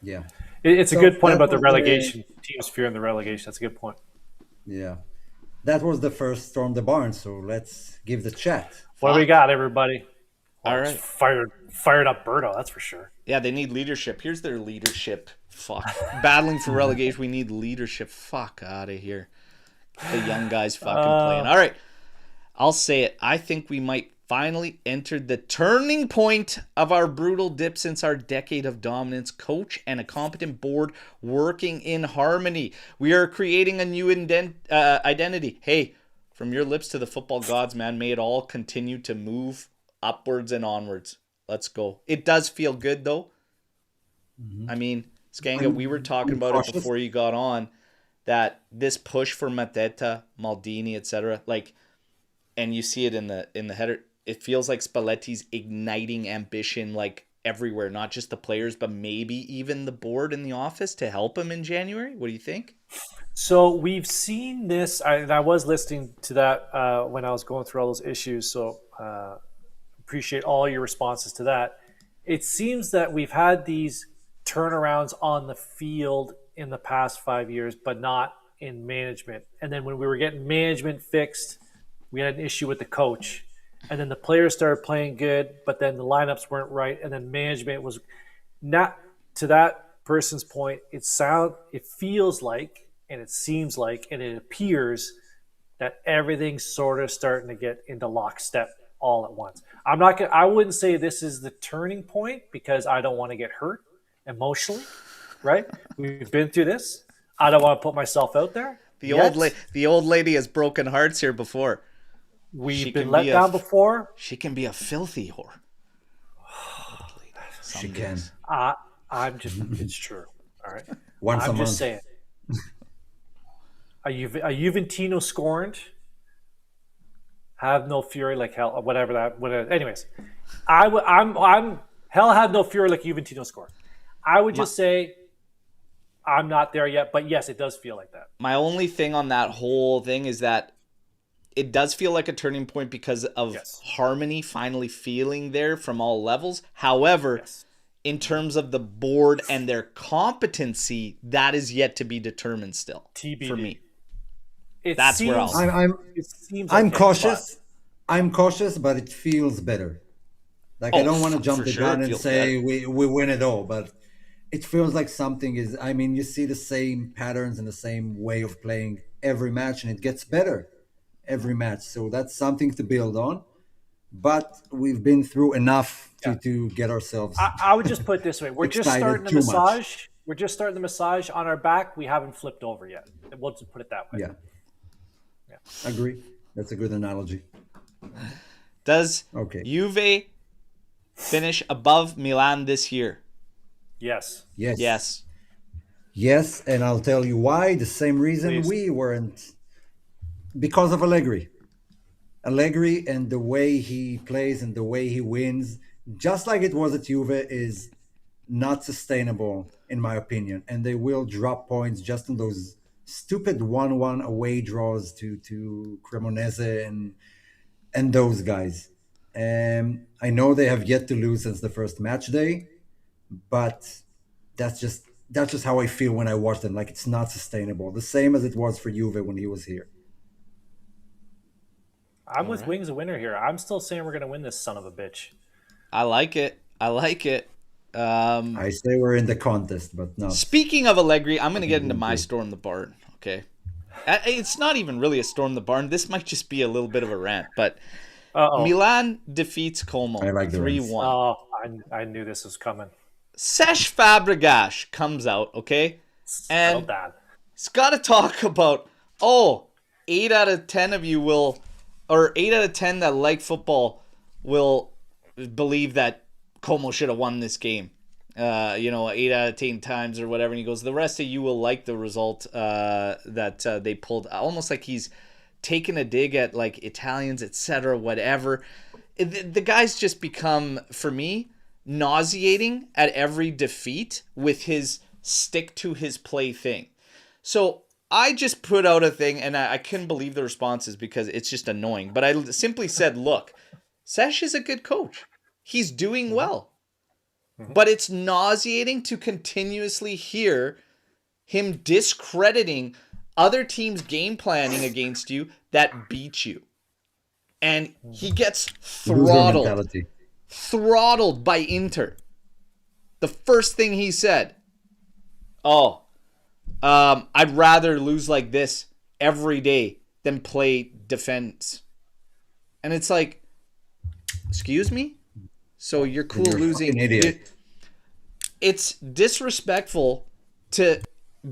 Yeah. It's a good point about the relegation. Teams fearing the relegation. That's a good point. Yeah. That was the first Storm the Barn, so let's give the chat. What do we got, everybody? All right. Fired up Berto, that's for sure. Yeah, they need leadership. Here's their leadership. Fuck. Battling for relegation, we need leadership. Fuck out of here. The young guys fucking playing. All right. I'll say it. I think we might finally entered the turning point of our brutal dip since our decade of dominance. Coach and a competent board working in harmony. We are creating a new identity. Hey, from your lips to the football gods, man, may it all continue to move upwards and onwards. Let's go. It does feel good, though. I mean, Skanga, we were talking about it before you got on, that this push for Mateta, Maldini, etc., like, and you see it in the header. It feels like Spalletti's igniting ambition, like everywhere, not just the players, but maybe even the board in the office to help him in January? What do you think? So we've seen this. I was listening to that when I was going through all those issues. So appreciate all your responses to that. It seems that we've had these turnarounds on the field in the past 5 years, but not in management. And then when we were getting management fixed, we had an issue with the coach. And then the players started playing good, but then the lineups weren't right. And then management was not, to that person's point, it feels like, and it seems like, and it appears that everything's sort of starting to get into lockstep all at once. I wouldn't say this is the turning point because I don't want to get hurt emotionally, right? We've been through this. I don't want to put myself out there. The old lady has broken hearts here before. We've been let down before. She can be a filthy whore. She can. It's true. All right. Once a month. I'm just saying. A Juventino scorned. Have no fury like hell, whatever. Anyways, I'm hell have no fury like Juventino scorned. I would just say I'm not there yet, but yes, it does feel like that. My only thing on that whole thing is that it does feel like a turning point because of harmony finally feeling there from all levels. However, in terms of the board and their competency, that is yet to be determined still. TBD. For me. That's where I'm cautious. I'm cautious, but it feels better. Like I don't want to jump the gun and say we win it all, but it feels like something is. I mean, you see the same patterns and the same way of playing every match, and it gets better every match. So that's something to build on. But we've been through enough to get ourselves. I would just put it this way: we're just starting the massage. We're just starting the massage on our back. We haven't flipped over yet. We'll just put it that way. Yeah. Agree. That's a good analogy. Does Juve finish above Milan this year? Yes. Yes, and I'll tell you why. The same reason we weren't. Because of Allegri. Allegri and the way he plays and the way he wins, just like it was at Juve, is not sustainable, in my opinion. And they will drop points just in those stupid 1-1 away draws to Cremonese and those guys. I know they have yet to lose since the first match day, but that's just how I feel when I watch them. Like it's not sustainable. The same as it was for Juve when he was here. I'm with Wings a winner here. I'm still saying we're going to win this son of a bitch. I like it. I say we're in the contest, but no. Speaking of Allegri, I'm going to get into my Storm the Barn, okay? It's not even really a Storm the Barn. This might just be a little bit of a rant, but Milan defeats Como 3-1. Oh, I knew this was coming. Cesc Fabregas comes out, okay? And he's got to talk about, 8 out of 10 of you will, or 8 out of 10 that like football will believe that Como should have won this game. 8 out of 10 times or whatever. And he goes, the rest of you will like the result that they pulled. Almost like he's taken a dig at like Italians, etc., whatever. The guy's just become, for me, nauseating at every defeat with his stick to his play thing. So I just put out a thing, and I couldn't believe the responses because it's just annoying. But I simply said, look, Sesh is a good coach. He's doing well. But it's nauseating to continuously hear him discrediting other teams' game planning against you that beat you. And he gets throttled by Inter. The first thing he said, I'd rather lose like this every day than play defense. And it's like, excuse me? So you're cool losing. Idiot. It's disrespectful to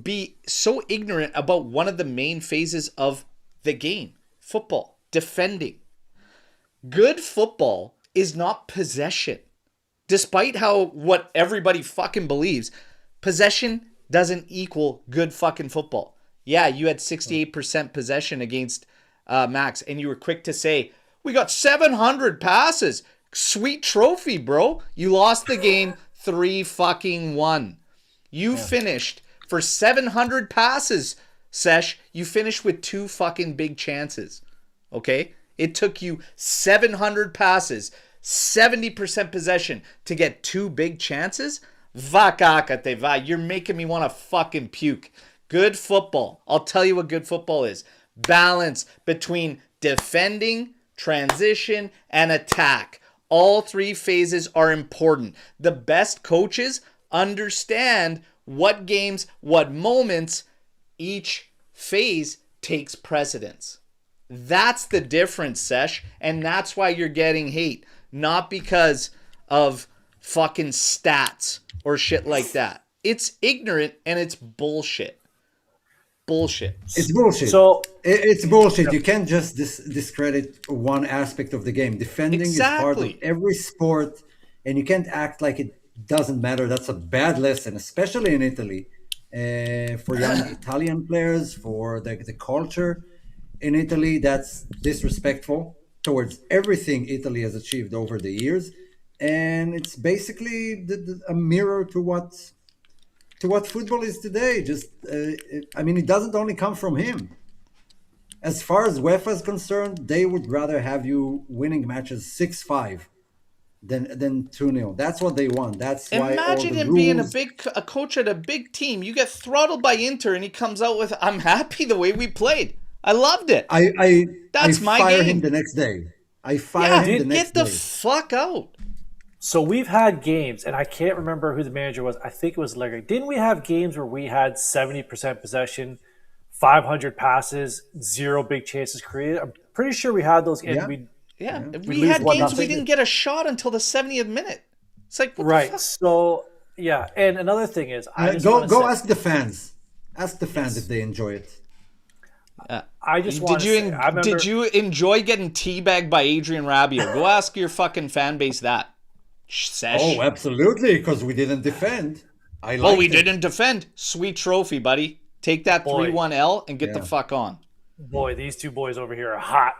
be so ignorant about one of the main phases of the game. Football. Defending. Good football is not possession. Despite what everybody fucking believes, possession doesn't equal good fucking football. Yeah, you had 68% possession against Max, and you were quick to say, we got 700 passes. Sweet trophy, bro. You lost the game 3-1. You finished for 700 passes, Sesh. You finished with 2 fucking big chances. Okay? It took you 700 passes, 70% possession to get 2 big chances? Vakakate va. You're making me want to fucking puke. Good football. I'll tell you what good football is. Balance between defending, transition, and attack. All 3 phases are important. The best coaches understand what games, what moments each phase takes precedence. That's the difference, Sesh, and that's why you're getting hate. Not because of fucking stats or shit like that. It's ignorant and it's bullshit. Bullshit. It's bullshit. So It's bullshit. You can't just discredit one aspect of the game. Defending is part of Exactly. every sport, and you can't act like it doesn't matter. That's a bad lesson, especially in Italy, for young Italian players, for the culture in Italy. That's disrespectful towards everything Italy has achieved over the years, and it's basically a mirror to what football is today. Just, I mean, it doesn't only come from him. As far as UEFA is concerned, they would rather have you winning matches 6-5 than 2-0. That's what they want. That's why Imagine all the him being rules. a coach at a big team. You get throttled by Inter and he comes out with, I'm happy the way we played. I loved it. I That's my fire game. him the next day. I fire Yeah, him the next get the day. fuck out. So we've had games, and I can't remember who the manager was. I think it was Legge. Didn't we have games where we had 70% possession, 500 passes, 0 big chances created? I'm pretty sure we had those. And Yeah. Yeah, We we lose had one games we nothing. didn't get a shot until the 70th minute. It's like, what the Right. fuck? So, yeah. And another thing is, I just Go want to say, ask the fans. Ask the fans if they enjoy it. I just want to say, I remember, Did you enjoy getting teabagged by Adrian Rabiot? Go ask your fucking fan base that. Sesh. Oh, absolutely, because we didn't defend. I Well, liked we it. didn't defend. Sweet trophy, buddy. Take that Boy. 3-1 L and get the Yeah. fuck on. boy, these 2 boys over here are hot.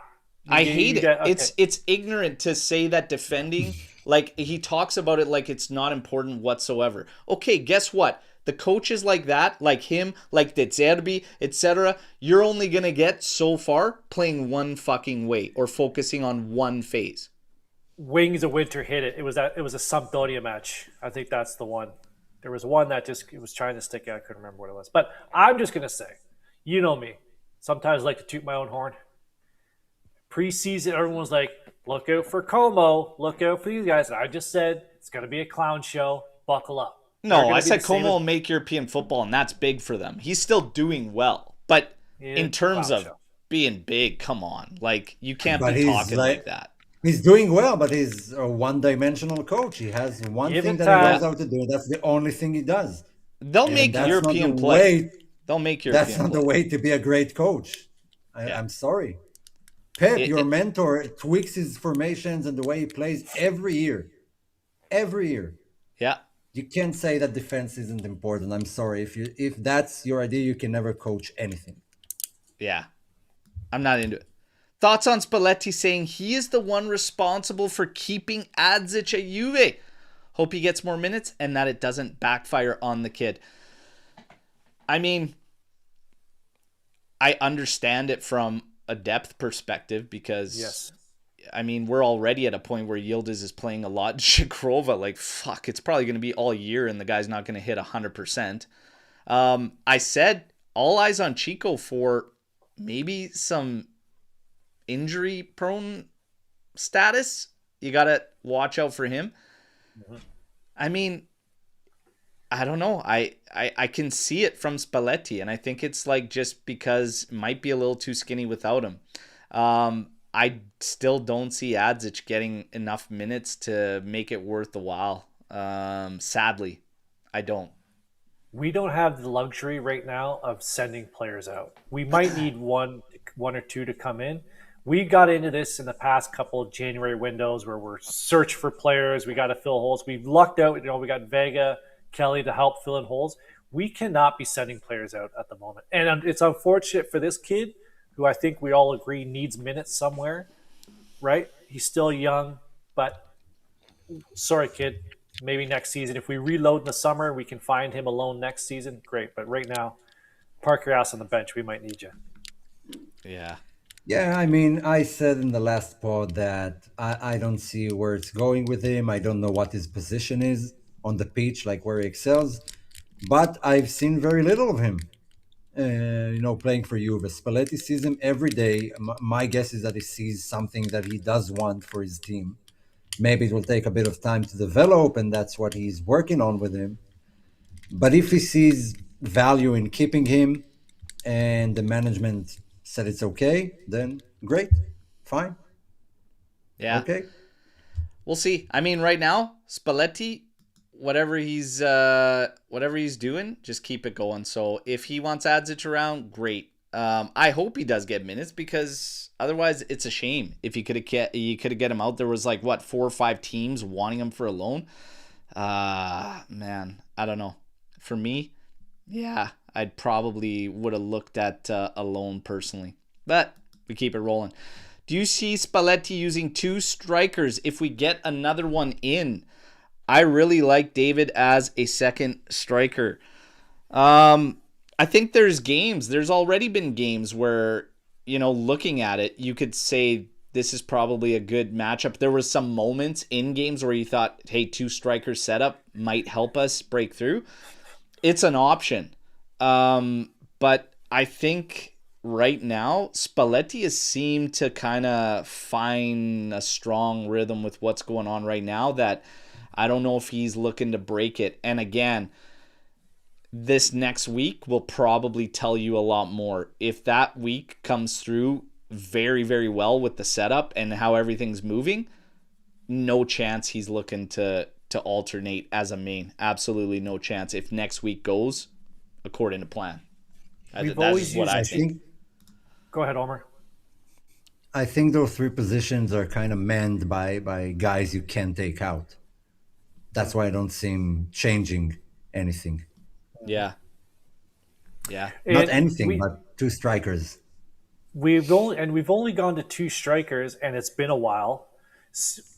I hate it. Okay. It's ignorant to say that defending, like he talks about it like it's not important whatsoever. Okay, guess what? The coaches like that, like him, like De Zerbi, etc., you're only gonna get so far playing one fucking way or focusing on one phase. Wings of Winter hit it. It was a Sampdoria match. I think that's the one. There was one that just it was trying to stick out. I couldn't remember what it was. But I'm just gonna say, you know me. Sometimes I like to toot my own horn. Preseason, everyone was like, "Look out for Como. Look out for these guys." And I just said it's gonna be a clown show. Buckle up. They're No, gonna I be said the same Como will make European football, and that's big for them. He's still doing well, but Yeah, in terms clown of show. being big, come on, like you can't But be he's talking like that. He's doing well, but he's a one-dimensional coach. He has one Give thing it that time. he knows how to do. That's the only thing he does. They'll And make that's not European the play. way- They'll make European That's not play. the way to be a great coach. Yeah. I'm sorry. Pep, It- your it- mentor, tweaks his formations and the way he plays every year. Every year. Yeah. You can't say that defense isn't important. I'm sorry. If that's your idea, you can never coach anything. Yeah. I'm not into it. Thoughts on Spalletti saying he is the one responsible for keeping Adzic at Juve. Hope he gets more minutes and that it doesn't backfire on the kid. I mean, I understand it from a depth perspective because, Yes. I mean, we're already at a point where Yildiz is playing a lot. Shakrova, like, fuck, it's probably going to be all year and the guy's not going to hit 100%. I said all eyes on Chico for maybe some injury prone status. You got to watch out for him. I mean, I don't know. I can see it from Spalletti, and I think it's like just because it might be a little too skinny without him. I still don't see Adzic getting enough minutes to make it worth the while. Sadly, I don't. We don't have the luxury right now of sending players out. We might need one or two to come in. We got into this in the past couple of January windows where we're search for players. We got to fill holes. We've lucked out. We got Vega, Kelly to help fill in holes. We cannot be sending players out at the moment. And it's unfortunate for this kid, who I think we all agree needs minutes somewhere, right? He's still young, but sorry, kid. Maybe next season. If we reload in the summer, we can find him alone next season. Great. But right now, park your ass on the bench. We might need you. Yeah. Yeah, I mean, I said in the last pod that I don't see where it's going with him. I don't know what his position is on the pitch, like where he excels. But I've seen very little of him. Playing for Juve. Spalletti sees him every day. My guess is that he sees something that he does want for his team. Maybe it will take a bit of time to develop, and that's what he's working on with him. But if he sees value in keeping him and the management said it's okay, then great, fine, Yeah. okay. We'll see. I mean, right now, Spalletti, whatever he's doing, just keep it going. So if he wants Adzic around, great. I hope he does get minutes because otherwise it's a shame if you could have get him out. There was like what 4 or 5 teams wanting him for a loan. Man, I don't know. For me, yeah, I'd probably would have looked at a loan personally, but we keep it rolling. Do you see Spalletti using 2 strikers if we get another one in? I really like David as a second striker. I think there's already been games where, looking at it, you could say this is probably a good matchup. There was some moments in games where you thought, hey, 2 striker setup might help us break through. It's an option. But I think right now, Spalletti has seemed to kind of find a strong rhythm with what's going on right now that I don't know if he's looking to break it. And again, this next week will probably tell you a lot more. If that week comes through very, very well with the setup and how everything's moving, no chance he's looking to alternate as a main. Absolutely no chance if next week goes according to plan. That's what I think. Go ahead, Omer. I think those 3 positions are kind of manned by guys you can take out. That's why I don't see him changing anything. Yeah. Yeah. Not anything, but 2 strikers. We've only gone to 2 strikers, and it's been a while.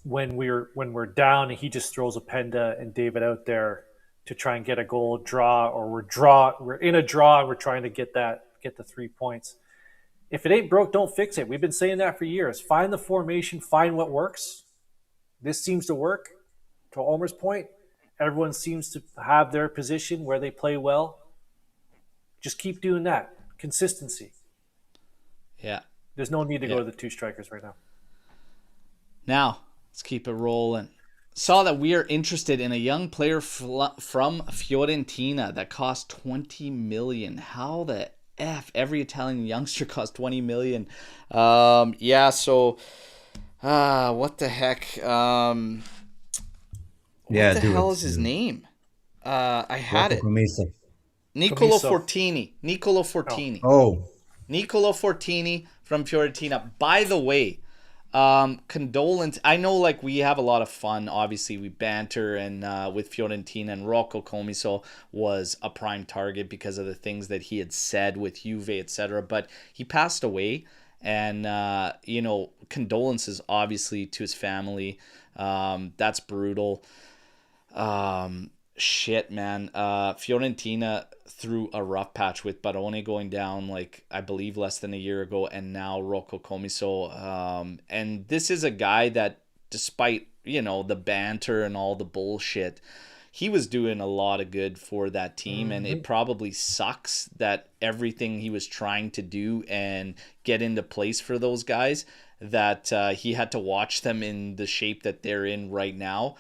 When we're down, and he just throws a Penda and David out there to try and get a goal, draw, or we're in a draw, and we're trying to get the 3 points. If it ain't broke, don't fix it. We've been saying that for years. Find the formation, find what works. This seems to work. To Omer's point, everyone seems to have their position where they play well. Just keep doing that. Consistency. Yeah. There's no need to go to the 2 strikers right now. Now, let's keep it rolling. Saw that we are interested in a young player from Fiorentina that cost 20 million. How the F? Every Italian youngster costs 20 million. Yeah, so what the heck? What the hell is his name? I had it. Nicolo Fortini. Nicolo Fortini. Oh. Nicolo Fortini from Fiorentina. By the way, condolence. I know, like, we have a lot of fun. Obviously, we banter and with Fiorentina, and Rocco Comiso was a prime target because of the things that he had said with Juve, etc. But he passed away, and condolences obviously to his family. That's brutal. Shit, man. Fiorentina through a rough patch with Barone going down, like, I believe less than a year ago, and now Rocco Comiso. And this is a guy that, despite, the banter and all the bullshit, he was doing a lot of good for that team. Mm-hmm. And it probably sucks that everything he was trying to do and get into place for those guys, that he had to watch them in the shape that they're in right now.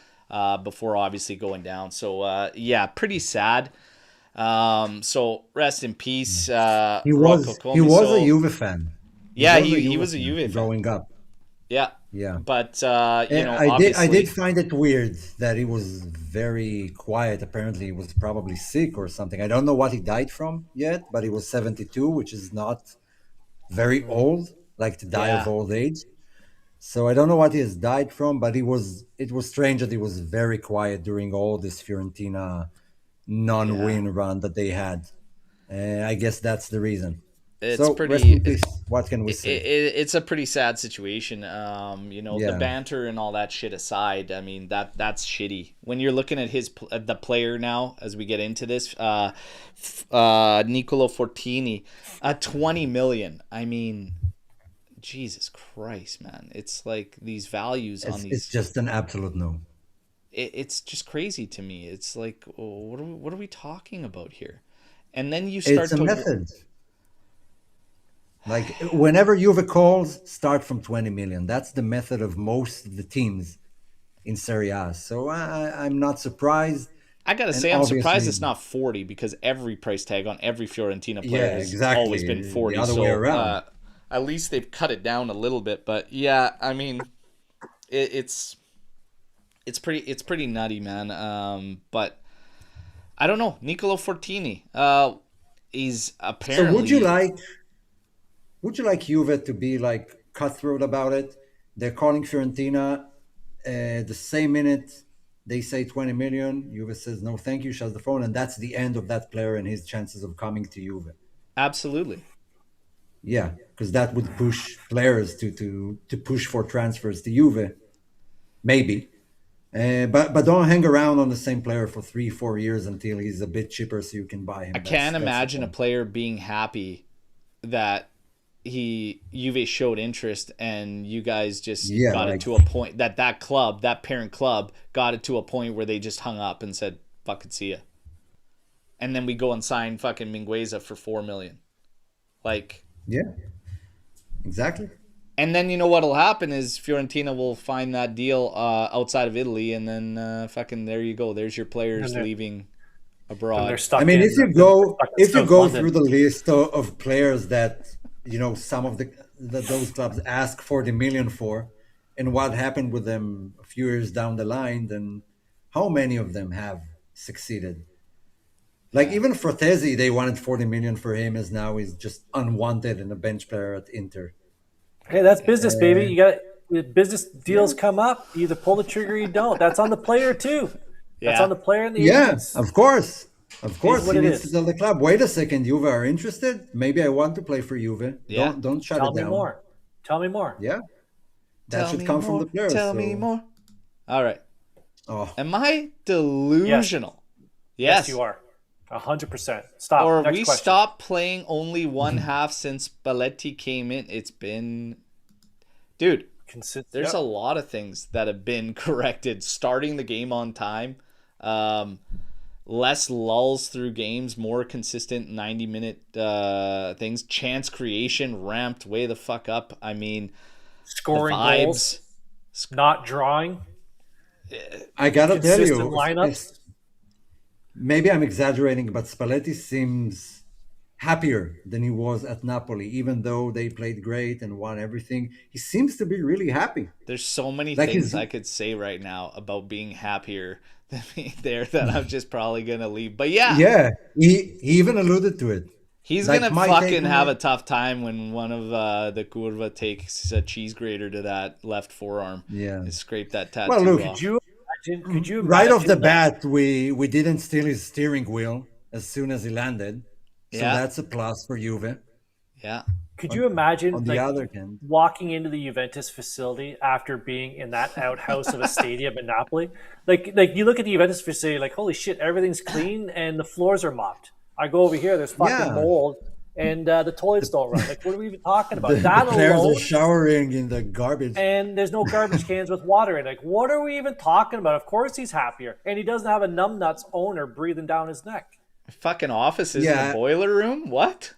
Before obviously going down. So, yeah, pretty sad. So rest in peace. He was a Juve fan. He was a Juve fan. Growing up. Yeah. Yeah. But, obviously... I did find it weird that he was very quiet. Apparently he was probably sick or something. I don't know what he died from yet, but he was 72, which is not very old, like to die of old age. So I don't know what he has died from, but it was strange that he was very quiet during all this Fiorentina non-win run that they had. I guess that's the reason. It's So rest in pretty. peace. What can we say? It's a pretty sad situation. The Yeah. banter and all that shit aside, I mean that's shitty. When you're looking at the player now, as we get into this, Nicolo Fortini, 20 million. I mean, Jesus Christ, man! It's like these values on It's these. just an absolute no. It's just crazy to me. It's like, what are we talking about here? And then you It's start a to. method. Like whenever Juve calls, start from 20 million. That's the method of most of the teams in Serie A. So I'm not surprised. I gotta And say, I'm surprised obviously, it's not 40 because every price tag on every Fiorentina player yeah, has always been exactly. The 40. other way So around. at least they've cut it down a little bit. But yeah, I mean, it's pretty nutty, man. But I don't know. Nicolo Fortini, he's So apparently would you like Juve to be like cutthroat about it? They're calling Fiorentina the same minute they say 20 million. Juve says no, thank you, shuts the phone, and that's the end of that player and his chances of coming to Juve. absolutely. Yeah, because that would push players to push for transfers to Juve, maybe. But don't hang around on the same player for 3 4 years until he's a bit cheaper so you can buy I him. can't That's the imagine a point. player being happy that Juve showed interest and you guys just Yeah, got it like to a point that parent club got it to a point where they just hung up and said fuck it, see ya, and then we go and sign fucking Mingueza for 4 million, like, yeah, exactly. and then you know what'll happen is Fiorentina will find that deal outside of Italy, and then fucking there you go, there's your players And they're, leaving then they're abroad. I stuck mean, in then they're stuck in if you South go through London. the list of players that some of those clubs ask 40 million for, and what happened with them a few years down the line, then how many of them have succeeded? Like Yeah, even Fratesi, they wanted 40 million for him, as now he's just unwanted and a bench player at Inter. Hey, that's business, baby. Uh, You got business yeah, deals come up. You either pull the trigger or you don't. That's on the player too. That's on yeah, the player and the yeah, agents. of course. Of It is course, what he it needs to is. tell the club, wait a second, Juve are interested. Maybe I want to play for Juve. yeah. Don't shut Tell it me down. more. Tell me more. Yeah, that Tell should me come from the more, players. tell me So, more. All right, oh, am I Yes. delusional? Yes, Yes. you are. 100%. Or Stop. Next we question. stopped playing only one half since Spalletti came in. It's been, dude, there's Yep. a lot of things that have been corrected. Starting the game on time, um, less lulls through games, more consistent 90-minute things. Chance creation ramped way the fuck up. I mean, the Scoring vibes. goals, not drawing, I gotta tell consistent you, lineups. maybe I'm exaggerating, but Spalletti seems happier than he was at Napoli, even though they played great and won everything. He seems to be really happy. There's so many Like things he's I could say right now about being happier than me there that I'm just probably gonna leave. But yeah, yeah, he even alluded to it. he's Like gonna my take fucking on have a it, tough time when one of the Curva takes a cheese grater to that left forearm yeah. and scrape that Well, tattoo look, off. Could you right off the imagine like bat, we didn't steal his steering wheel as soon as he landed, so Yeah, that's a plus for Juve. yeah. could On, you imagine on the like other hand, walking into the Juventus facility after being in that outhouse of a stadium in Napoli? Like you look at the Juventus facility, like holy shit, everything's clean and the floors are mopped. I go over here, there's fucking yeah, mold and the toilets don't run. Like what are we even talking about? the That players are alone, showering in the garbage. and there's no garbage cans with water in. Like what are we even talking about? Of course he's happier, and he doesn't have a numbnuts owner breathing down his neck. Fucking offices in the Yeah, boiler room. What?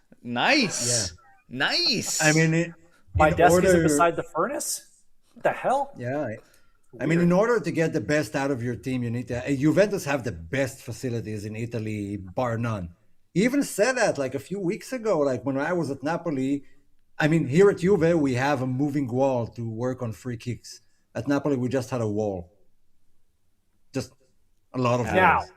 yeah. Nice, I nice. mean, My in desk isn't order, beside the furnace. What the hell? yeah. I mean, Weird. in order to get the best out of your team, you need to. Juventus have the best facilities in Italy, bar none. He even said that like a few weeks ago, like when I was at Napoli. I mean, here at Juve, we have a moving wall to work on free kicks. At Napoli, we just had a wall, just a lot of Yeah. Now, walls.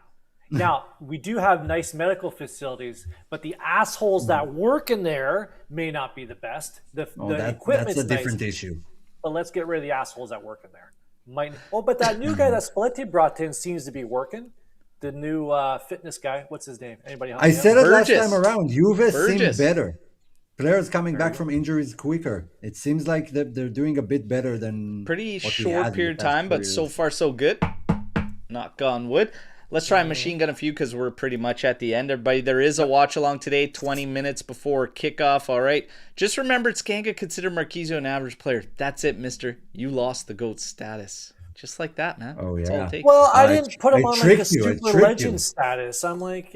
now we do have nice medical facilities, but the assholes that work in there may not be the best. The Oh, the that's equipment's a nice, different issue. but let's get rid of the assholes that work in there. But that new guy that Spalletti brought in seems to be working. The new fitness guy, what's his name? Anybody help I me out? said it last Burgess, time around. Juve seemed Burgess. better. Players coming back from injuries quicker. It seems like they're doing a bit better than Pretty what we short had in the period of past time, 4 but so years. far so good. Knock on wood. Let's try and machine gun a few because we're pretty much at the end. Everybody, there is a watch along today, 20 minutes before kickoff. All right. Just remember, Skanka considered Marquisio an average player. That's it, mister. You lost the GOAT status. Just like that, man. Oh, That's all yeah. it takes. Well, I I didn't put him I on like a tricked you. I super tricked you. legend status. I'm like,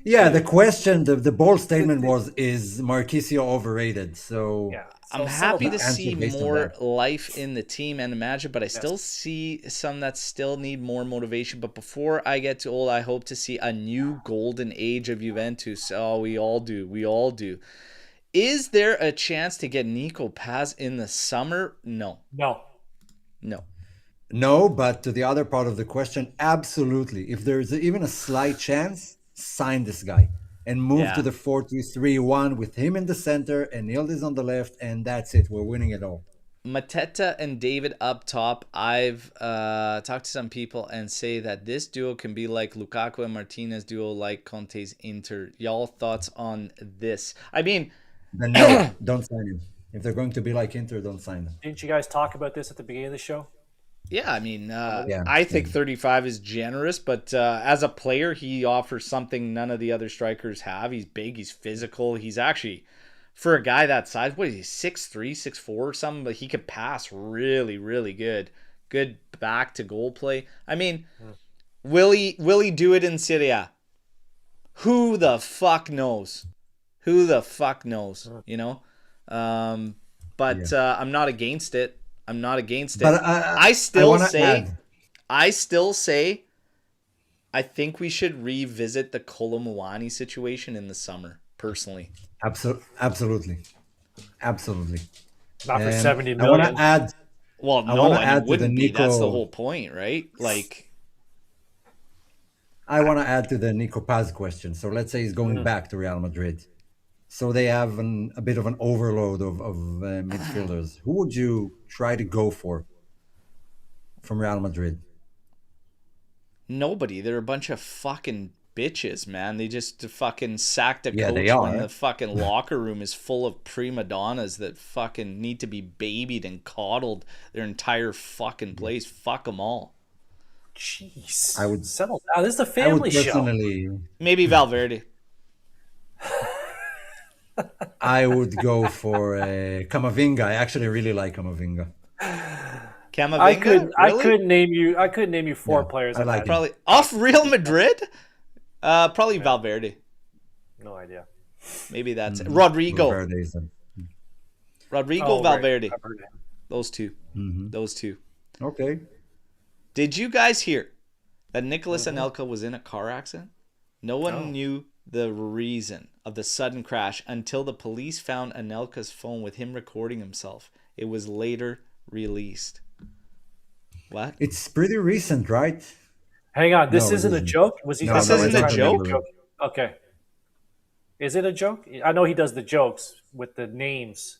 Yeah, the question, the bold statement was, is Marquisio overrated? So yeah. I'm So happy settle to down. see based on more that. life in the team and the matchup, but I still see some that still need more motivation. But before I get too old, I hope to see a new golden age of Juventus. Oh, we all do. We all do. Is there a chance to get Nico Paz in the summer? No. No. No. No, but to the other part of the question, absolutely. If there's even a slight chance, sign this guy and move Yeah. to the 4-2-3-1 with him in the center and Yildiz on the left, and that's it. We're winning it all. Mateta and David up top. I've talked to some people and say that this duo can be like Lukaku and Martinez duo, like Conte's Inter. Y'all thoughts on this? I mean, Then no, don't sign him. If they're going to be like Inter, don't sign them. Didn't you guys talk about this at the beginning of the show? yeah, I mean, Yeah. I think 35 is generous, but as a player, he offers something none of the other strikers have. He's big, he's physical, he's actually, for a guy that size, what is he, 6'3", 6'4", or something? But he could pass really, really good. Good back to goal play. I mean, will he do it in Serie A? Who the fuck knows? Who the fuck knows? You know, but I'm not against it. I'm not against it. But I still wanna say, add- I still say, I think we should revisit the Kolomuani situation in the summer. Personally, Absolutely. Absolutely. Not for And 70 I million. want to add, well, I no, wanna and add it to the wouldn't be. That's the Nico- whole point, right? Like, I want to add to the Nico Paz question. So let's say he's going back to Real Madrid. So they have a bit of an overload of midfielders. Who would you try to go for from Real Madrid? nobody. They're a bunch of fucking bitches, man. They just fucking sacked a Yeah, coach they when are. the fucking locker room is full of prima donnas that fucking need to be babied and coddled their entire fucking place. Fuck them all. Jeez. I would- settle down. This is a I would family show. personally, Maybe Valverde. I would go for Camavinga. I actually really like Camavinga. Camavinga? I could Really? I couldn't name you four Yeah, players. I like that Probably off Real Madrid. Probably Valverde. no idea. Maybe that's it. Rodrigo. Valverde is Rodrigo Oh, right. Valverde. I've heard of him. Those two. Those two. okay. Did you guys hear that Nicholas Anelka was in a car accident? No one Oh. knew the reason of the sudden crash until the police found Anelka's phone with him recording himself. It was later released. What? It's pretty recent, right? Hang on, this No, it isn't a isn't. joke. Was he? No, This no, isn't it's a not joke? Okay. Is it a joke? I know he does the jokes with the names.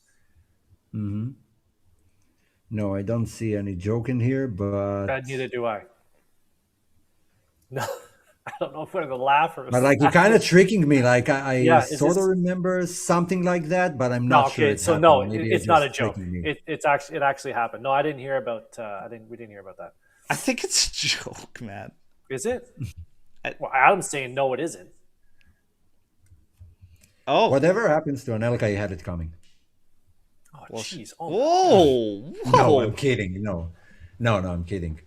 No, I don't see any joke in here, but Neither do I. No, I don't know if we're the laugh or. like you're kind of tricking me. Like I Yeah, is sort of this- remember something like that, but I'm No, not sure. okay, It so happened. no, Maybe it's you're not a just joke. tricking me. It actually happened. No, I didn't hear about. We didn't hear about that. I think it's a joke, man. Is it? Well, Adam's saying no, it isn't. Oh. Whatever happens to Anelka, he had it coming. Oh, jeez. Oh, Whoa. No, I'm kidding. No, I'm kidding.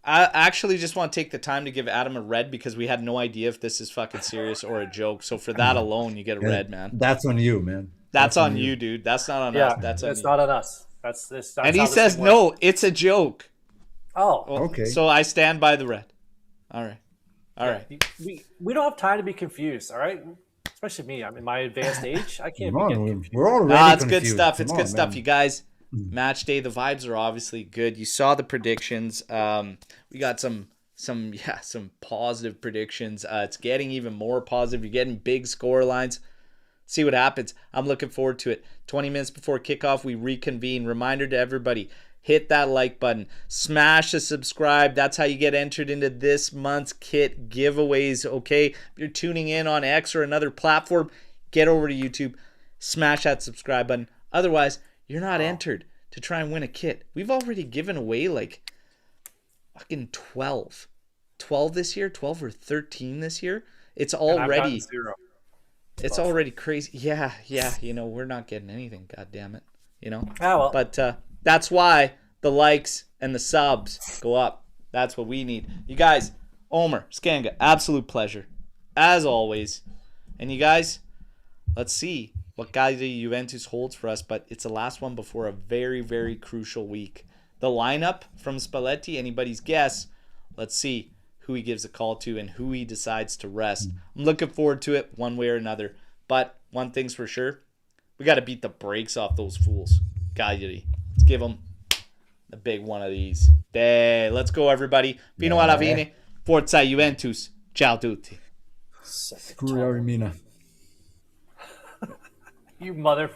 I actually just want to take the time to give Adam a red because we had no idea if this is fucking serious or a joke. So for that alone, you get a red, man. That's on you, man. That's on you, dude. That's not on yeah, us. That's on it's you. not on us. That's this. That's And he how this says, thing works. no, it's a joke. Oh, Well, Okay. So I stand by the red. All right. All right. we don't have time to be confused. All right, especially me. I'm in my advanced age. I can't Come be getting on, confused. we're already Ah, it's confused. good stuff. It's Come good on, stuff, man. you guys. Match day. The vibes are obviously good. You saw the predictions. We got some positive predictions. It's getting even more positive. You're getting big score lines. See what happens. I'm looking forward to it. 20 minutes before kickoff, we reconvene. Reminder to everybody, hit that like button. Smash the subscribe. That's how you get entered into this month's kit giveaways, okay? If you're tuning in on X or another platform, get over to YouTube. smash that subscribe button. Otherwise, you're not entered to try and win a kit. We've already given away like fucking 12 this year, 12 or 13 this year. It's already 0. it's already crazy. Yeah, we're not getting anything, god damn it. Well. But that's why the likes and the subs go up. That's what we need. You guys, Omer, Skanga, absolute pleasure as always. And you guys, let's see what Cagliari Juventus holds for us, but it's the last one before a very, very crucial week. The lineup from Spalletti, anybody's guess. Let's see who he gives a call to and who he decides to rest. I'm looking forward to it one way or another. But one thing's for sure, we got to beat the brakes off those fools. Cagliari. Let's give them a big one of these. Let's go, everybody. Fino alla fine. Forza Juventus. Ciao tutti. Screw Mina. You mother